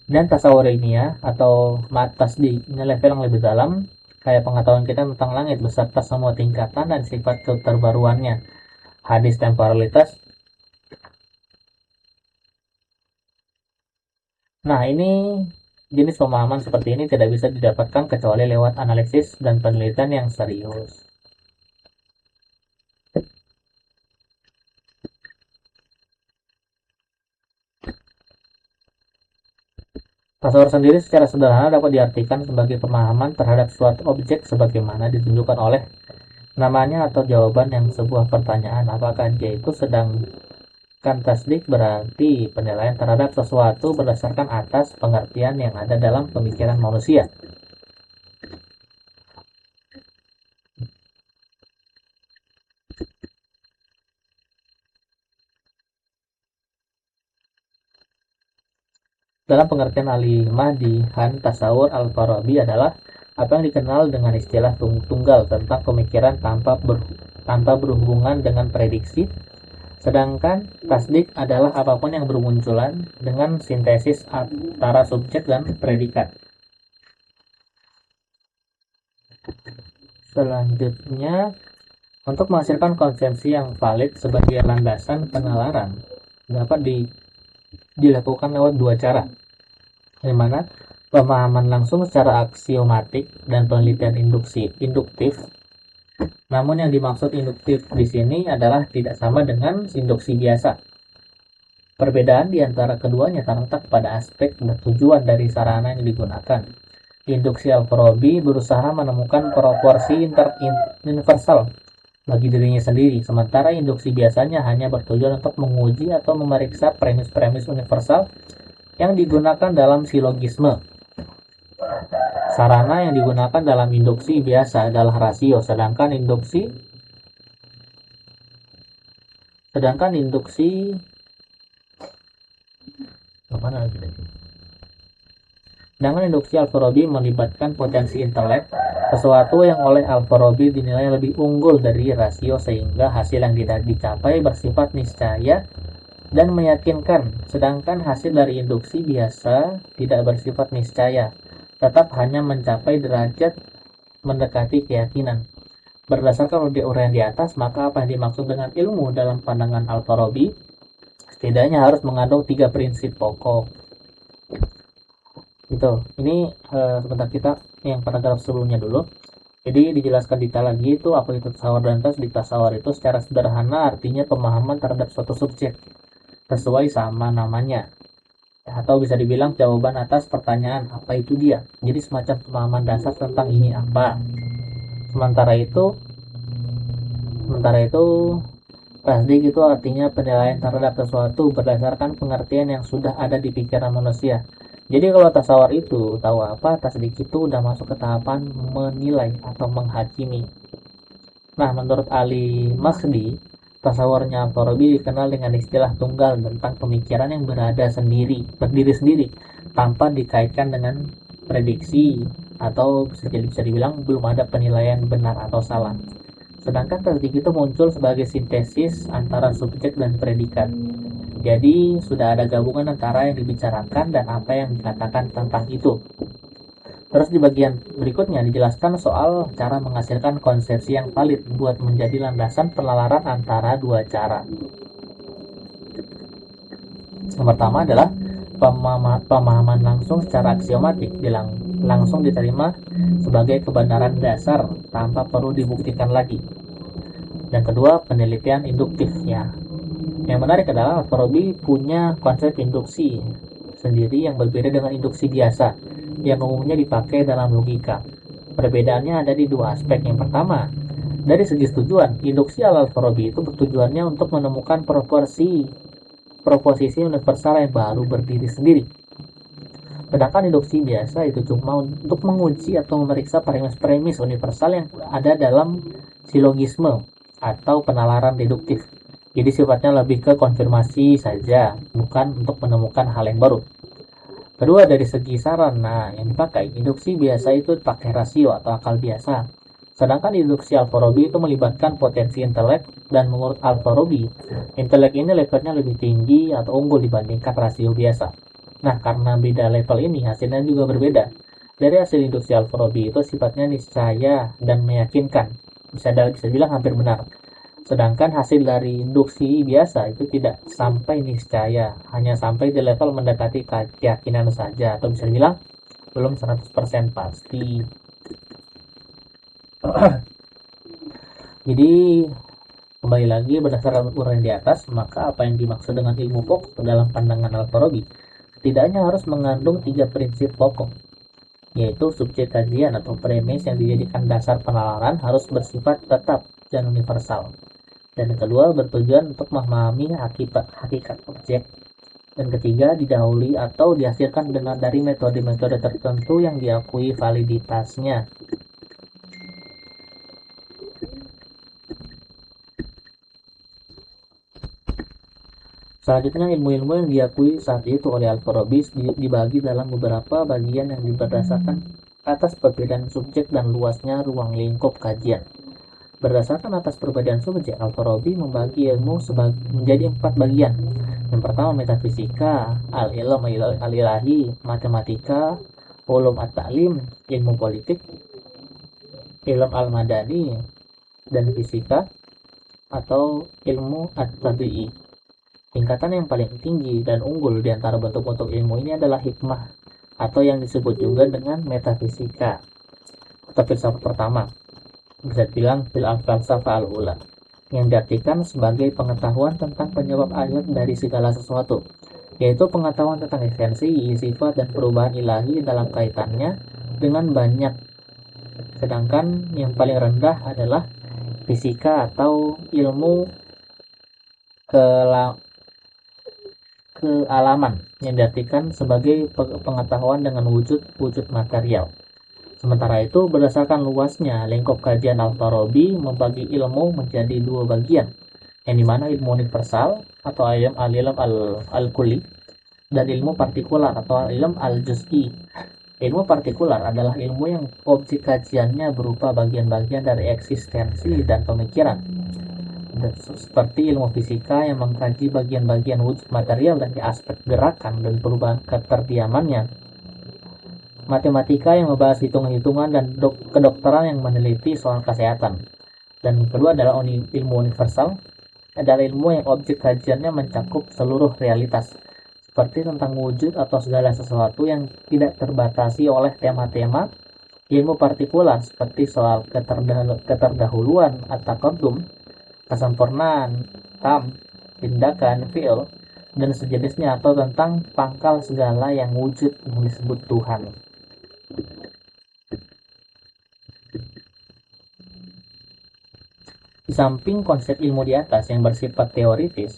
Dan tasawur ilmiah atau tasdik ini level yang lebih dalam, kayak pengetahuan kita tentang langit beserta semua tingkatan dan sifat keterbaruannya, hadis temporalitas. Nah, ini jenis pemahaman seperti ini tidak bisa didapatkan kecuali lewat analisis dan penelitian yang serius. Tasawur sendiri secara sederhana dapat diartikan sebagai pemahaman terhadap suatu objek sebagaimana ditunjukkan oleh namanya atau jawaban yang sebuah pertanyaan, apakah dia itu sedang. Kan tasdik berarti penilaian terhadap sesuatu berdasarkan atas pengertian yang ada dalam pemikiran manusia. Dalam pengertian Al-Mahdi, tasawur Al-Farabi adalah apa yang dikenal dengan istilah tunggal tentang pemikiran tanpa berhubungan dengan prediksi. Sedangkan tasdik adalah apapun yang bermunculan dengan sintesis antara subjek dan predikat. Selanjutnya, untuk menghasilkan konsepsi yang valid sebagai landasan penalaran dapat dilakukan lewat dua cara, di mana pemahaman langsung secara aksiomatik dan penelitian induktif. Namun yang dimaksud induktif di sini adalah tidak sama dengan induksi biasa. Perbedaan di antara keduanya terletak pada aspek dan tujuan dari sarana yang digunakan. Induksi Al-Farabi berusaha menemukan proporsi universal bagi dirinya sendiri, sementara induksi biasanya hanya bertujuan untuk menguji atau memeriksa premis-premis universal yang digunakan dalam silogisme. Sarana yang digunakan dalam induksi biasa adalah rasio, sedangkan induksi Al-Farabi melibatkan potensi intelek, sesuatu yang oleh Al-Farabi dinilai lebih unggul dari rasio sehingga hasil yang tidak dicapai bersifat niscaya dan meyakinkan, sedangkan hasil dari induksi biasa tidak bersifat niscaya, tetap hanya mencapai derajat mendekati keyakinan. Berdasarkan uraian di atas, maka apa yang dimaksud dengan ilmu dalam pandangan Al-Farabi setidaknya harus mengandung 3 prinsip pokok. Ini sebentar kita yang paragraf sebelumnya dulu. Jadi dijelaskan detail lagi itu apa itu tasawur dan tasdik. Tasawur itu secara sederhana artinya pemahaman terhadap suatu subjek sesuai sama namanya, atau bisa dibilang jawaban atas pertanyaan apa itu dia. Jadi semacam pemahaman dasar tentang ini apa. Sementara itu tasdik itu artinya penilaian terhadap sesuatu berdasarkan pengertian yang sudah ada di pikiran manusia. Jadi kalau tasawur itu tahu apa, tasdik itu udah masuk ke tahapan menilai atau menghakimi. Nah, menurut Ali Mahdi, tasawurnya Al-Farabi dikenal dengan istilah tunggal tentang pemikiran yang berdiri sendiri, tanpa dikaitkan dengan prediksi atau bisa dibilang belum ada penilaian benar atau salah. Sedangkan tasdik itu muncul sebagai sintesis antara subjek dan predikat. Jadi sudah ada gabungan antara yang dibicarakan dan apa yang dikatakan tentang itu. Terus di bagian berikutnya dijelaskan soal cara menghasilkan konsepsi yang valid buat menjadi landasan penalaran antara dua cara. Yang pertama adalah pemahaman langsung secara aksiomatik, langsung diterima sebagai kebenaran dasar tanpa perlu dibuktikan lagi. Dan kedua, penelitian induktifnya. Yang menarik adalah Al-Farabi punya konsep induksi sendiri yang berbeda dengan induksi biasa yang umumnya dipakai dalam logika. Perbedaannya ada di dua aspek. Yang pertama, dari segi tujuan, induksi Al-Farabi itu bertujuannya untuk menemukan proposisi universal yang baru berdiri sendiri. Sedangkan induksi biasa itu cuma untuk menguji atau memeriksa premis-premis universal yang ada dalam silogisme atau penalaran deduktif. Jadi sifatnya lebih ke konfirmasi saja, bukan untuk menemukan hal yang baru. Kedua, dari segi sarana yang dipakai, induksi biasa itu pakai rasio atau akal biasa. Sedangkan induksi Alfarabi itu melibatkan potensi intelek, dan menurut Alfarabi, intelek ini levelnya lebih tinggi atau unggul dibandingkan rasio biasa. Nah, karena beda level ini, hasilnya juga berbeda. Dari hasil induksi Alfarabi itu sifatnya niscaya dan meyakinkan. Bisa bilang hampir benar. Sedangkan hasil dari induksi biasa itu tidak sampai niscaya, hanya sampai di level mendekati keyakinan saja, atau bisa dibilang belum 100% pasti. Jadi kembali lagi berdasarkan uraian di atas, maka apa yang dimaksud dengan ilmu pokok dalam pandangan Al-Farabi setidaknya harus mengandung 3 prinsip pokok, yaitu subjek kajian atau premis yang dijadikan dasar penalaran harus bersifat tetap dan universal. Dan yang kedua, bertujuan untuk memahami hakikat objek. Dan ketiga, didahului atau dihasilkan dengan dari metode-metode tertentu yang diakui validitasnya. Selanjutnya, ilmu-ilmu yang diakui saat itu oleh Al-Farabi dibagi dalam beberapa bagian yang berdasarkan atas perbedaan subjek dan luasnya ruang lingkup kajian. Berdasarkan atas perbedaan subjek, Al-Farabi membagi ilmu menjadi 4 bagian. Yang pertama, metafisika, al-ilm al-ilahi, matematika, ulum at-ta'lim, ilmu politik, ilmu al-madani, dan fisika atau ilmu at-tabi'i. Tingkatan yang paling tinggi dan unggul di antara bentuk-bentuk ilmu ini adalah hikmah, atau yang disebut juga dengan metafisika atau filsafat pertama. Bisa dibilang filsafat al-ula, yang diartikan sebagai pengetahuan tentang penyebab akhir dari segala sesuatu, yaitu pengetahuan tentang esensi, sifat, dan perubahan ilahi dalam kaitannya dengan banyak. Sedangkan yang paling rendah adalah fisika atau ilmu kealaman, yang diartikan sebagai pengetahuan dengan wujud material. Sementara itu, berdasarkan luasnya lingkup kajian Al-Farabi membagi ilmu menjadi 2 bagian, yang dimana ilmu universal atau al-ilm al-kulli dan ilmu partikular atau ilmu al-juz'i. Ilmu partikular adalah ilmu yang objek kajiannya berupa bagian-bagian dari eksistensi dan pemikiran, seperti ilmu fisika yang mengkaji bagian-bagian wujud material dan aspek gerakan dan perubahan keterdiamannya. Matematika yang membahas hitung-hitungan dan kedokteran yang meneliti soal kesehatan. Dan kedua adalah ilmu universal, adalah ilmu yang objek kajiannya mencakup seluruh realitas, seperti tentang wujud atau segala sesuatu yang tidak terbatasi oleh tema-tema. Ilmu partikular seperti soal keterdahuluan atau kodum, kesempurnaan, tindakan, fi'il, dan sejenisnya, atau tentang pangkal segala yang wujud yang disebut Tuhan. Di samping konsep ilmu di atas yang bersifat teoritis,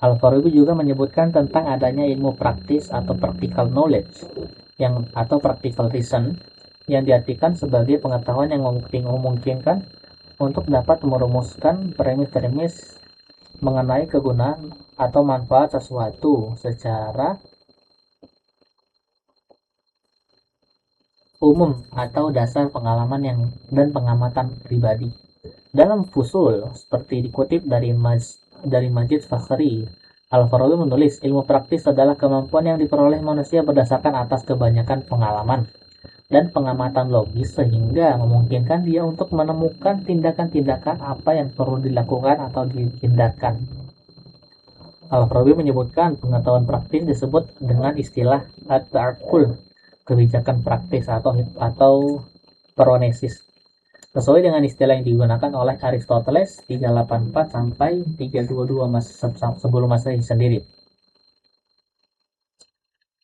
Al-Farabi juga menyebutkan tentang adanya ilmu praktis atau practical knowledge atau practical reason, yang diartikan sebagai pengetahuan yang memungkinkan untuk dapat merumuskan premis-premis mengenai kegunaan atau manfaat sesuatu secara umum atau dasar pengalaman dan pengamatan pribadi. Dalam fusul, seperti dikutip dari Majid Fakhri, Al-Farabi menulis, ilmu praktis adalah kemampuan yang diperoleh manusia berdasarkan atas kebanyakan pengalaman dan pengamatan logis sehingga memungkinkan dia untuk menemukan tindakan-tindakan apa yang perlu dilakukan atau dihindarkan. Al-Farabi menyebutkan pengetahuan praktis disebut dengan istilah at-ta'aqqul, kebijakan praktis atau pronesis, sesuai dengan istilah yang digunakan oleh Aristoteles 384 sampai 322 sebelum Masehi sendiri.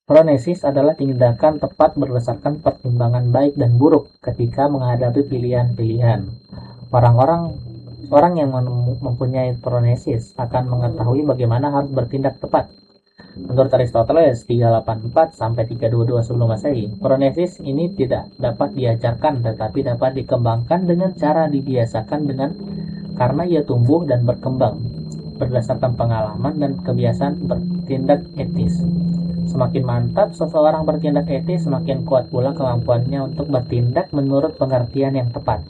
Pronesis adalah tindakan tepat berdasarkan pertimbangan baik dan buruk ketika menghadapi pilihan-pilihan. Orang yang mempunyai pronesis akan mengetahui bagaimana harus bertindak tepat. Menurut Aristoteles 384 sampai 322 sebelum Masehi, pronesis ini tidak dapat diajarkan tetapi dapat dikembangkan dengan cara dibiasakan dengan karena ia tumbuh dan berkembang berdasarkan pengalaman dan kebiasaan bertindak etis. Semakin mantap seseorang bertindak etis, semakin kuat pula kemampuannya untuk bertindak menurut pengertian yang tepat.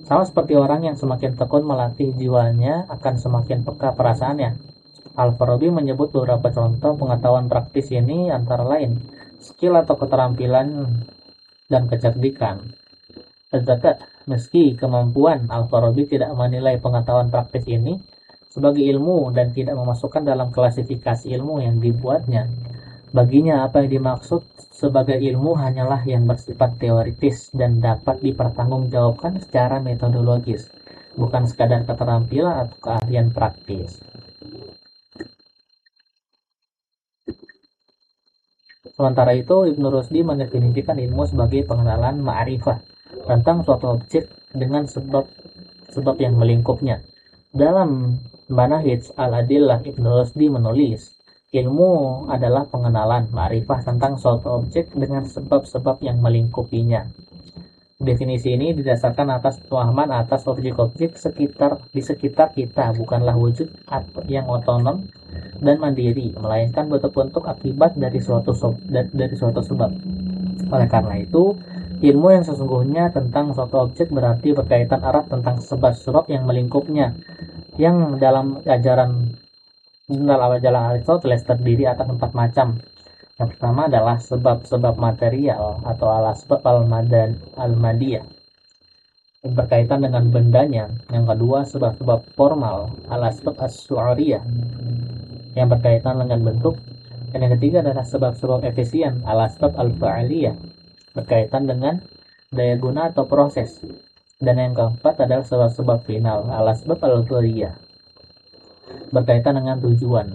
Sama seperti orang yang semakin tekun melatih jiwanya akan semakin peka perasaannya. Al-Farabi menyebut beberapa contoh pengetahuan praktis ini antara lain skill atau keterampilan dan kecerdikan. Zakat, meski kemampuan Al-Farabi tidak menilai pengetahuan praktis ini sebagai ilmu dan tidak memasukkan dalam klasifikasi ilmu yang dibuatnya. Baginya apa yang dimaksud sebagai ilmu hanyalah yang bersifat teoritis dan dapat dipertanggungjawabkan secara metodologis, bukan sekadar keterampilan atau keahlian praktis. Sementara itu, Ibnu Rusdi mendefinisikan ilmu sebagai pengenalan ma'rifah tentang suatu objek dengan sebab yang melingkupnya. Dalam Manahij al-Adillah, Ibnu Rusdi menulis, ilmu adalah pengenalan ma'rifah tentang suatu objek dengan sebab-sebab yang melingkupinya. Definisi ini didasarkan atas pemahaman atas objek-objek di sekitar kita, bukanlah wujud yang otonom dan mandiri, melainkan bentuk-bentuk akibat dari suatu sebab. Oleh karena itu, ilmu yang sesungguhnya tentang suatu objek berarti berkaitan erat tentang sebab-sebab yang melingkupnya, yang dalam ajaran Aristoteles terdiri atas 4 macam. Yang pertama adalah sebab-sebab material atau al-asbab al-madiyah yang berkaitan dengan bendanya. Yang kedua sebab-sebab formal al-asbab as-su'ariyah yang berkaitan dengan bentuk. Dan yang ketiga adalah sebab-sebab efisien al-asbab al-fa'aliyah berkaitan dengan daya guna atau proses. Dan yang keempat adalah sebab-sebab final al-asbab al-ghayah berkaitan dengan tujuan.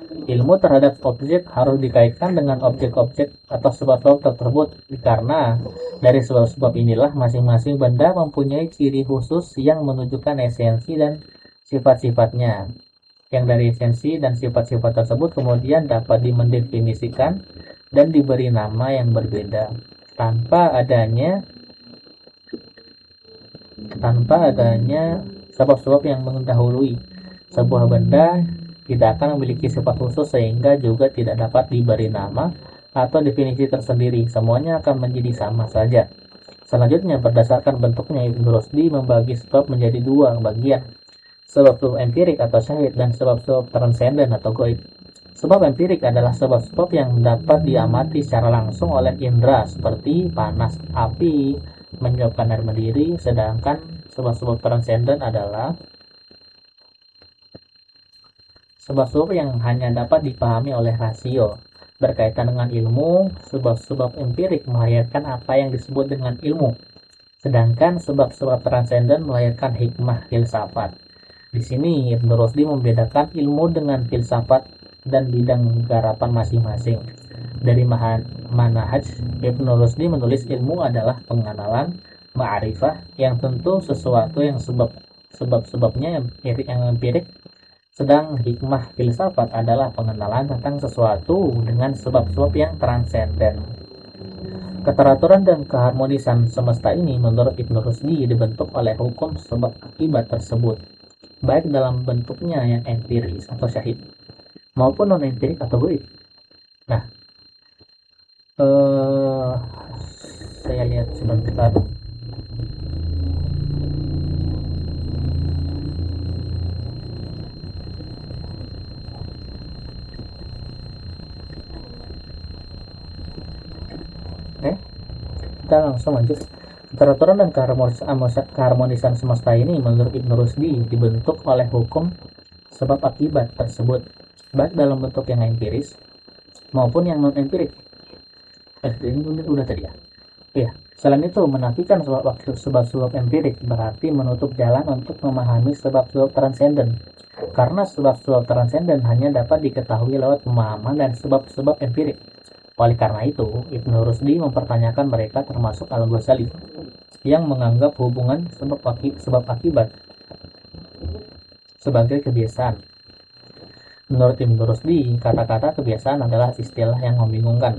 Ilmu terhadap objek harus dikaitkan dengan objek-objek atau sebab-sebab tersebut karena dari sebab-sebab inilah masing-masing benda mempunyai ciri khusus yang menunjukkan esensi dan sifat-sifatnya. Yang dari esensi dan sifat-sifat tersebut kemudian dapat dimendefinisikan dan diberi nama yang berbeda tanpa adanya sebab-sebab yang mendahului. Sebuah benda tidak akan memiliki sifat khusus sehingga juga tidak dapat diberi nama atau definisi tersendiri. Semuanya akan menjadi sama saja. Selanjutnya, berdasarkan bentuknya, Ibnu Rusdi membagi sebab menjadi 2 bagian. Sebab-sebab empirik atau syahid dan sebab-sebab transenden atau gaib. Sebab empirik adalah sebab-sebab yang dapat diamati secara langsung oleh indera seperti panas, api, menyebabkan air mendidih, sedangkan sebab-sebab transenden adalah sebab-sebab yang hanya dapat dipahami oleh rasio. Berkaitan dengan ilmu, sebab-sebab empirik melahirkan apa yang disebut dengan ilmu. Sedangkan sebab-sebab transenden melahirkan hikmah filsafat. Di sini Ibnu Rusdi membedakan ilmu dengan filsafat dan bidang garapan masing-masing. Dari Manahaj, Ibnu Rusdi menulis ilmu adalah pengenalan ma'rifah yang tentu sesuatu yang sebab-sebabnya yang empirik. Sedang hikmah filsafat adalah pengenalan tentang sesuatu dengan sebab-sebab yang transenden. Keteraturan dan keharmonisan semesta ini menurut Ibnu Rusdi dibentuk oleh hukum sebab akibat tersebut, baik dalam bentuknya yang empiris atau syahid, maupun non-empirik atau gaib. Nah, saya lihat sebentar. Kita langsung lanjut. Keteraturan dan keharmonisan semesta ini menurut Ibnu Rusdi dibentuk oleh hukum sebab akibat tersebut, baik dalam bentuk yang empiris maupun yang non empirik. Ini udah tadi ya. Ya, selain itu menafikan sebab-sebab empirik berarti menutup jalan untuk memahami sebab-sebab transenden. Karena sebab-sebab transenden hanya dapat diketahui lewat pemahaman dan sebab-sebab empirik. Oleh karena itu, Ibnu Rusdi mempertanyakan mereka termasuk Al-Ghazali yang menganggap hubungan sebab akibat sebagai kebiasaan. Menurut Ibnu Rusdi, kata-kata kebiasaan adalah istilah yang membingungkan.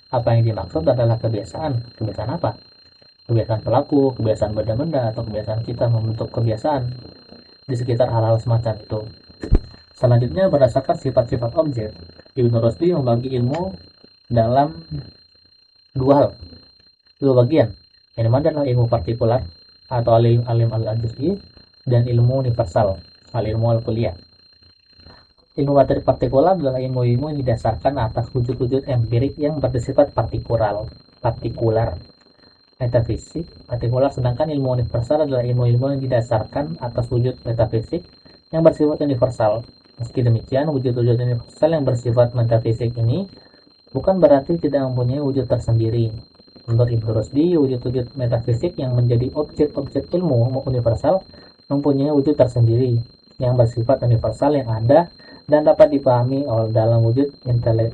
Apa yang dimaksud adalah kebiasaan. Kebiasaan apa? Kebiasaan pelaku, kebiasaan benda-benda, atau kebiasaan kita membentuk kebiasaan di sekitar hal-hal semacam itu. Selanjutnya, berdasarkan sifat-sifat objek, Ibnu Rusdi membagi ilmu dalam dua bagian. Yang mana adalah ilmu partikular atau alim al-juz'i dan ilmu universal, al-ilmu al-kulliyah. Ilmu partikular adalah ilmu-ilmu yang didasarkan atas wujud-wujud empirik yang bersifat partikular, metafisik, partikular. Sedangkan ilmu universal adalah ilmu-ilmu yang didasarkan atas wujud metafisik yang bersifat universal. Meski demikian, wujud-wujud universal yang bersifat metafisik ini bukan berarti tidak mempunyai wujud tersendiri. Menurut Ibnu Rusdi, wujud-wujud metafisik yang menjadi objek-objek ilmu universal mempunyai wujud tersendiri yang bersifat universal yang ada dan dapat dipahami dalam wujud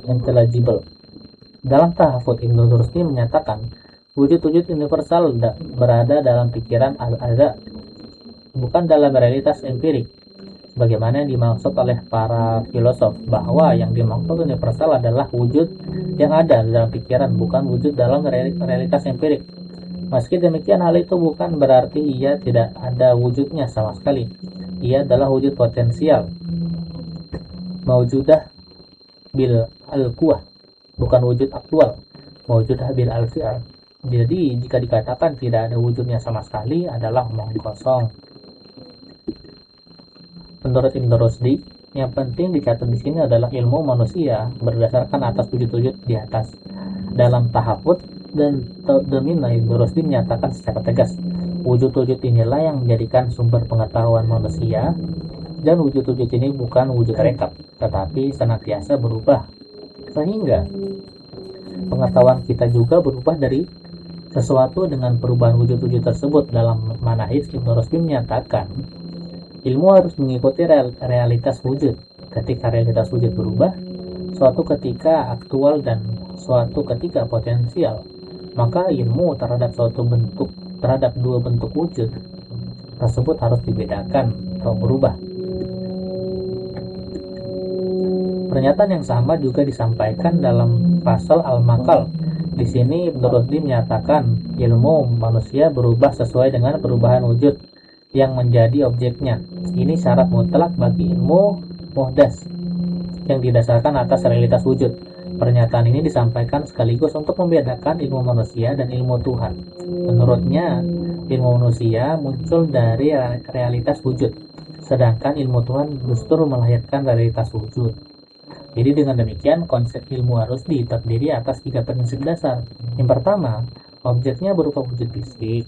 intelligible. Dalam tahafut, Ibnu Rusdi menyatakan wujud-wujud universal berada dalam pikiran al-ada, bukan dalam realitas empirik. Bagaimana yang dimaksud oleh para filosof bahwa yang dimaksud universal adalah wujud yang ada dalam pikiran, bukan wujud dalam realitas empirik. Meski demikian, hal itu bukan berarti ia tidak ada wujudnya sama sekali. Ia adalah wujud potensial, mawjudah bil al-quwah, bukan wujud aktual, mawjudah bil al-fi'al. Jadi jika dikatakan tidak ada wujudnya sama sekali adalah omong kosong. Menurut Ibnu Rusdi, yang penting dicatat di sini adalah ilmu manusia berdasarkan atas wujud-wujud di atas. Dalam tahafut dan Tadmina, Ibnu Rusdi menyatakan secara tegas, wujud-wujud inilah yang menjadikan sumber pengetahuan manusia, dan wujud-wujud ini bukan wujud rekap, tetapi senantiasa berubah. Sehingga pengetahuan kita juga berubah dari sesuatu dengan perubahan wujud-wujud tersebut. Dalam Manahij, Ibnu Rusdi menyatakan, ilmu harus mengikuti realitas wujud. Ketika realitas wujud berubah, suatu ketika aktual dan suatu ketika potensial, maka ilmu terhadap dua bentuk wujud tersebut harus dibedakan atau berubah. Pernyataan yang sama juga disampaikan dalam pasal al-Maqal. Di sini Ibnu Rusdi menyatakan ilmu manusia berubah sesuai dengan perubahan wujud yang menjadi objeknya. Ini syarat mutlak bagi ilmu muhdas yang didasarkan atas realitas wujud. Pernyataan ini disampaikan sekaligus untuk membedakan ilmu manusia dan ilmu Tuhan. Menurutnya, ilmu manusia muncul dari realitas wujud, sedangkan ilmu Tuhan justru melahirkan realitas wujud. Jadi dengan demikian, konsep ilmu harus terdiri atas 3 prinsip dasar. Yang pertama, objeknya berupa wujud fisik.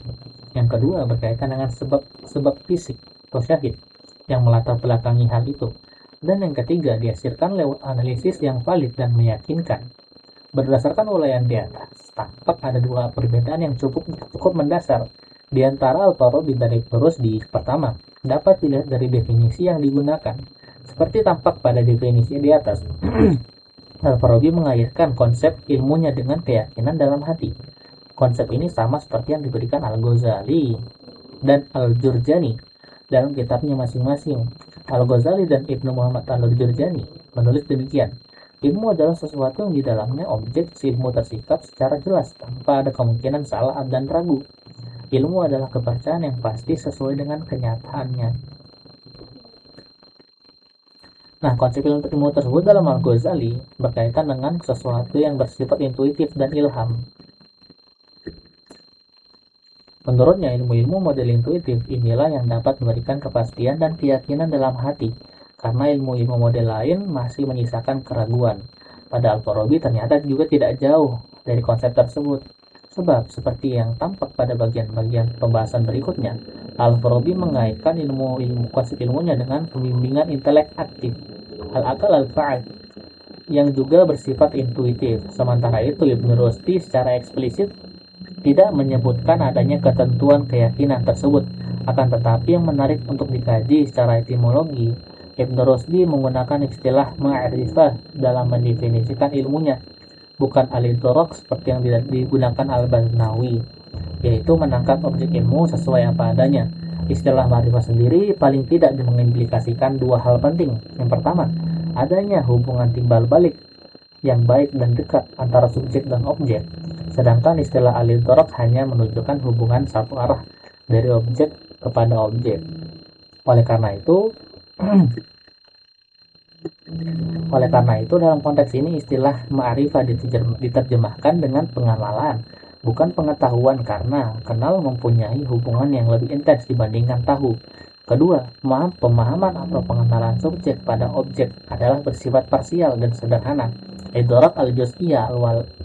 Yang kedua, berkaitan dengan sebab fisik atau syahid yang melatar belakangi hal itu. Dan yang ketiga, dihasilkan lewat analisis yang valid dan meyakinkan. Berdasarkan uraian di atas, tampak ada 2 perbedaan yang cukup mendasar di antara Al-Farabi dan Ibnu Rusdi. Pertama, dapat dilihat dari definisi yang digunakan. Seperti tampak pada definisi di atas, Al-Farabi mengaitkan konsep ilmunya dengan keyakinan dalam hati. Konsep ini sama seperti yang diberikan Al-Ghazali dan Al-Jurjani dalam kitabnya masing-masing. Al-Ghazali dan Ibnu Muhammad Al-Jurjani menulis demikian, ilmu adalah sesuatu yang di dalamnya objek ilmu tersikap secara jelas tanpa ada kemungkinan salah dan ragu. Ilmu adalah kepercayaan yang pasti sesuai dengan kenyataannya. Nah, konsep ilmu tersebut dalam Al-Ghazali berkaitan dengan sesuatu yang bersifat intuitif dan ilham. Menurutnya, ilmu-ilmu model intuitif inilah yang dapat memberikan kepastian dan keyakinan dalam hati, karena ilmu-ilmu model lain masih menyisakan keraguan. Pada Al-Farabi ternyata juga tidak jauh dari konsep tersebut. Sebab, seperti yang tampak pada bagian-bagian pembahasan berikutnya, Al-Farabi mengaitkan konsep ilmunya dengan pembimbingan intelek aktif, al-akal al-fa'al, yang juga bersifat intuitif. Sementara itu, Ibnu Rusdi secara eksplisit tidak menyebutkan adanya ketentuan keyakinan tersebut. Akan tetapi yang menarik untuk dikaji secara etimologi, Ibnu Rusdi menggunakan istilah ma'rifah dalam mendefinisikan ilmunya, bukan al-idrak seperti yang digunakan Al-Baznawi, yaitu menangkap objek ilmu sesuai apa adanya. Istilah ma'rifah sendiri paling tidak mengimplikasikan 2 hal penting. Yang pertama, adanya hubungan timbal balik yang baik dan dekat antara subjek dan objek, sedangkan istilah al-idrak hanya menunjukkan hubungan satu arah dari objek kepada objek. Oleh karena itu, dalam konteks ini istilah ma'rifah diterjemahkan dengan pengamalan, bukan pengetahuan, karena kenal mempunyai hubungan yang lebih intens dibandingkan tahu. Kedua, pemahaman atau pengenalan subjek pada objek adalah bersifat parsial dan sederhana. Idrak al-juz'iyah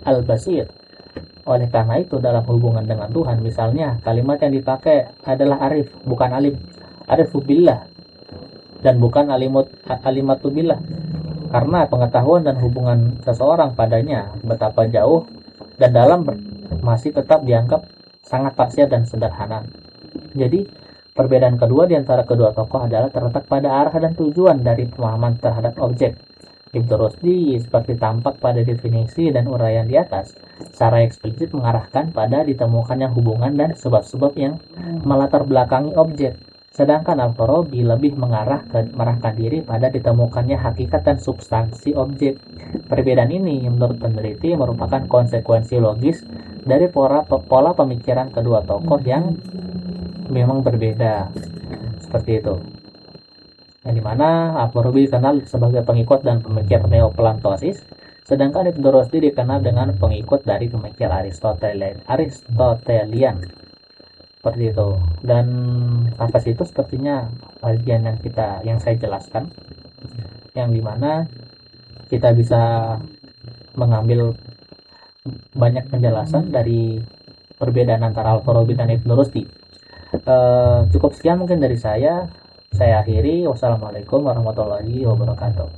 al-basir. Oleh karena itu, dalam hubungan dengan Tuhan, misalnya kalimat yang dipakai adalah arif, bukan alim. Arifu billah dan bukan alimatu billah, karena pengetahuan dan hubungan seseorang padanya betapa jauh dan dalam masih tetap dianggap sangat parsial dan sederhana. Jadi, perbedaan kedua di antara kedua tokoh adalah terletak pada arah dan tujuan dari pemahaman terhadap objek. Ibnu Rusdi, seperti tampak pada definisi dan uraian di atas, secara eksplisit mengarahkan pada ditemukannya hubungan dan sebab-sebab yang melatar belakangi objek. Sedangkan Al-Farabi lebih mengarahkan diri pada ditemukannya hakikat dan substansi objek. Perbedaan ini menurut peneliti merupakan konsekuensi logis dari pola pemikiran kedua tokoh yang memang berbeda. Seperti itu. Yang dimana Al-Farabi dikenal sebagai pengikut dan pemikir Neoplatonsis, sedangkan Ibnu Rusdi dikenal dengan pengikut dari pemikir Aristotelian. Seperti itu. Dan sampai situ sepertinya bagian yang saya jelaskan, yang dimana kita bisa mengambil banyak penjelasan dari perbedaan antara Al-Farabi dan Ibnu Rusdi. Cukup sekian mungkin dari saya akhiri. Wassalamualaikum warahmatullahi wabarakatuh.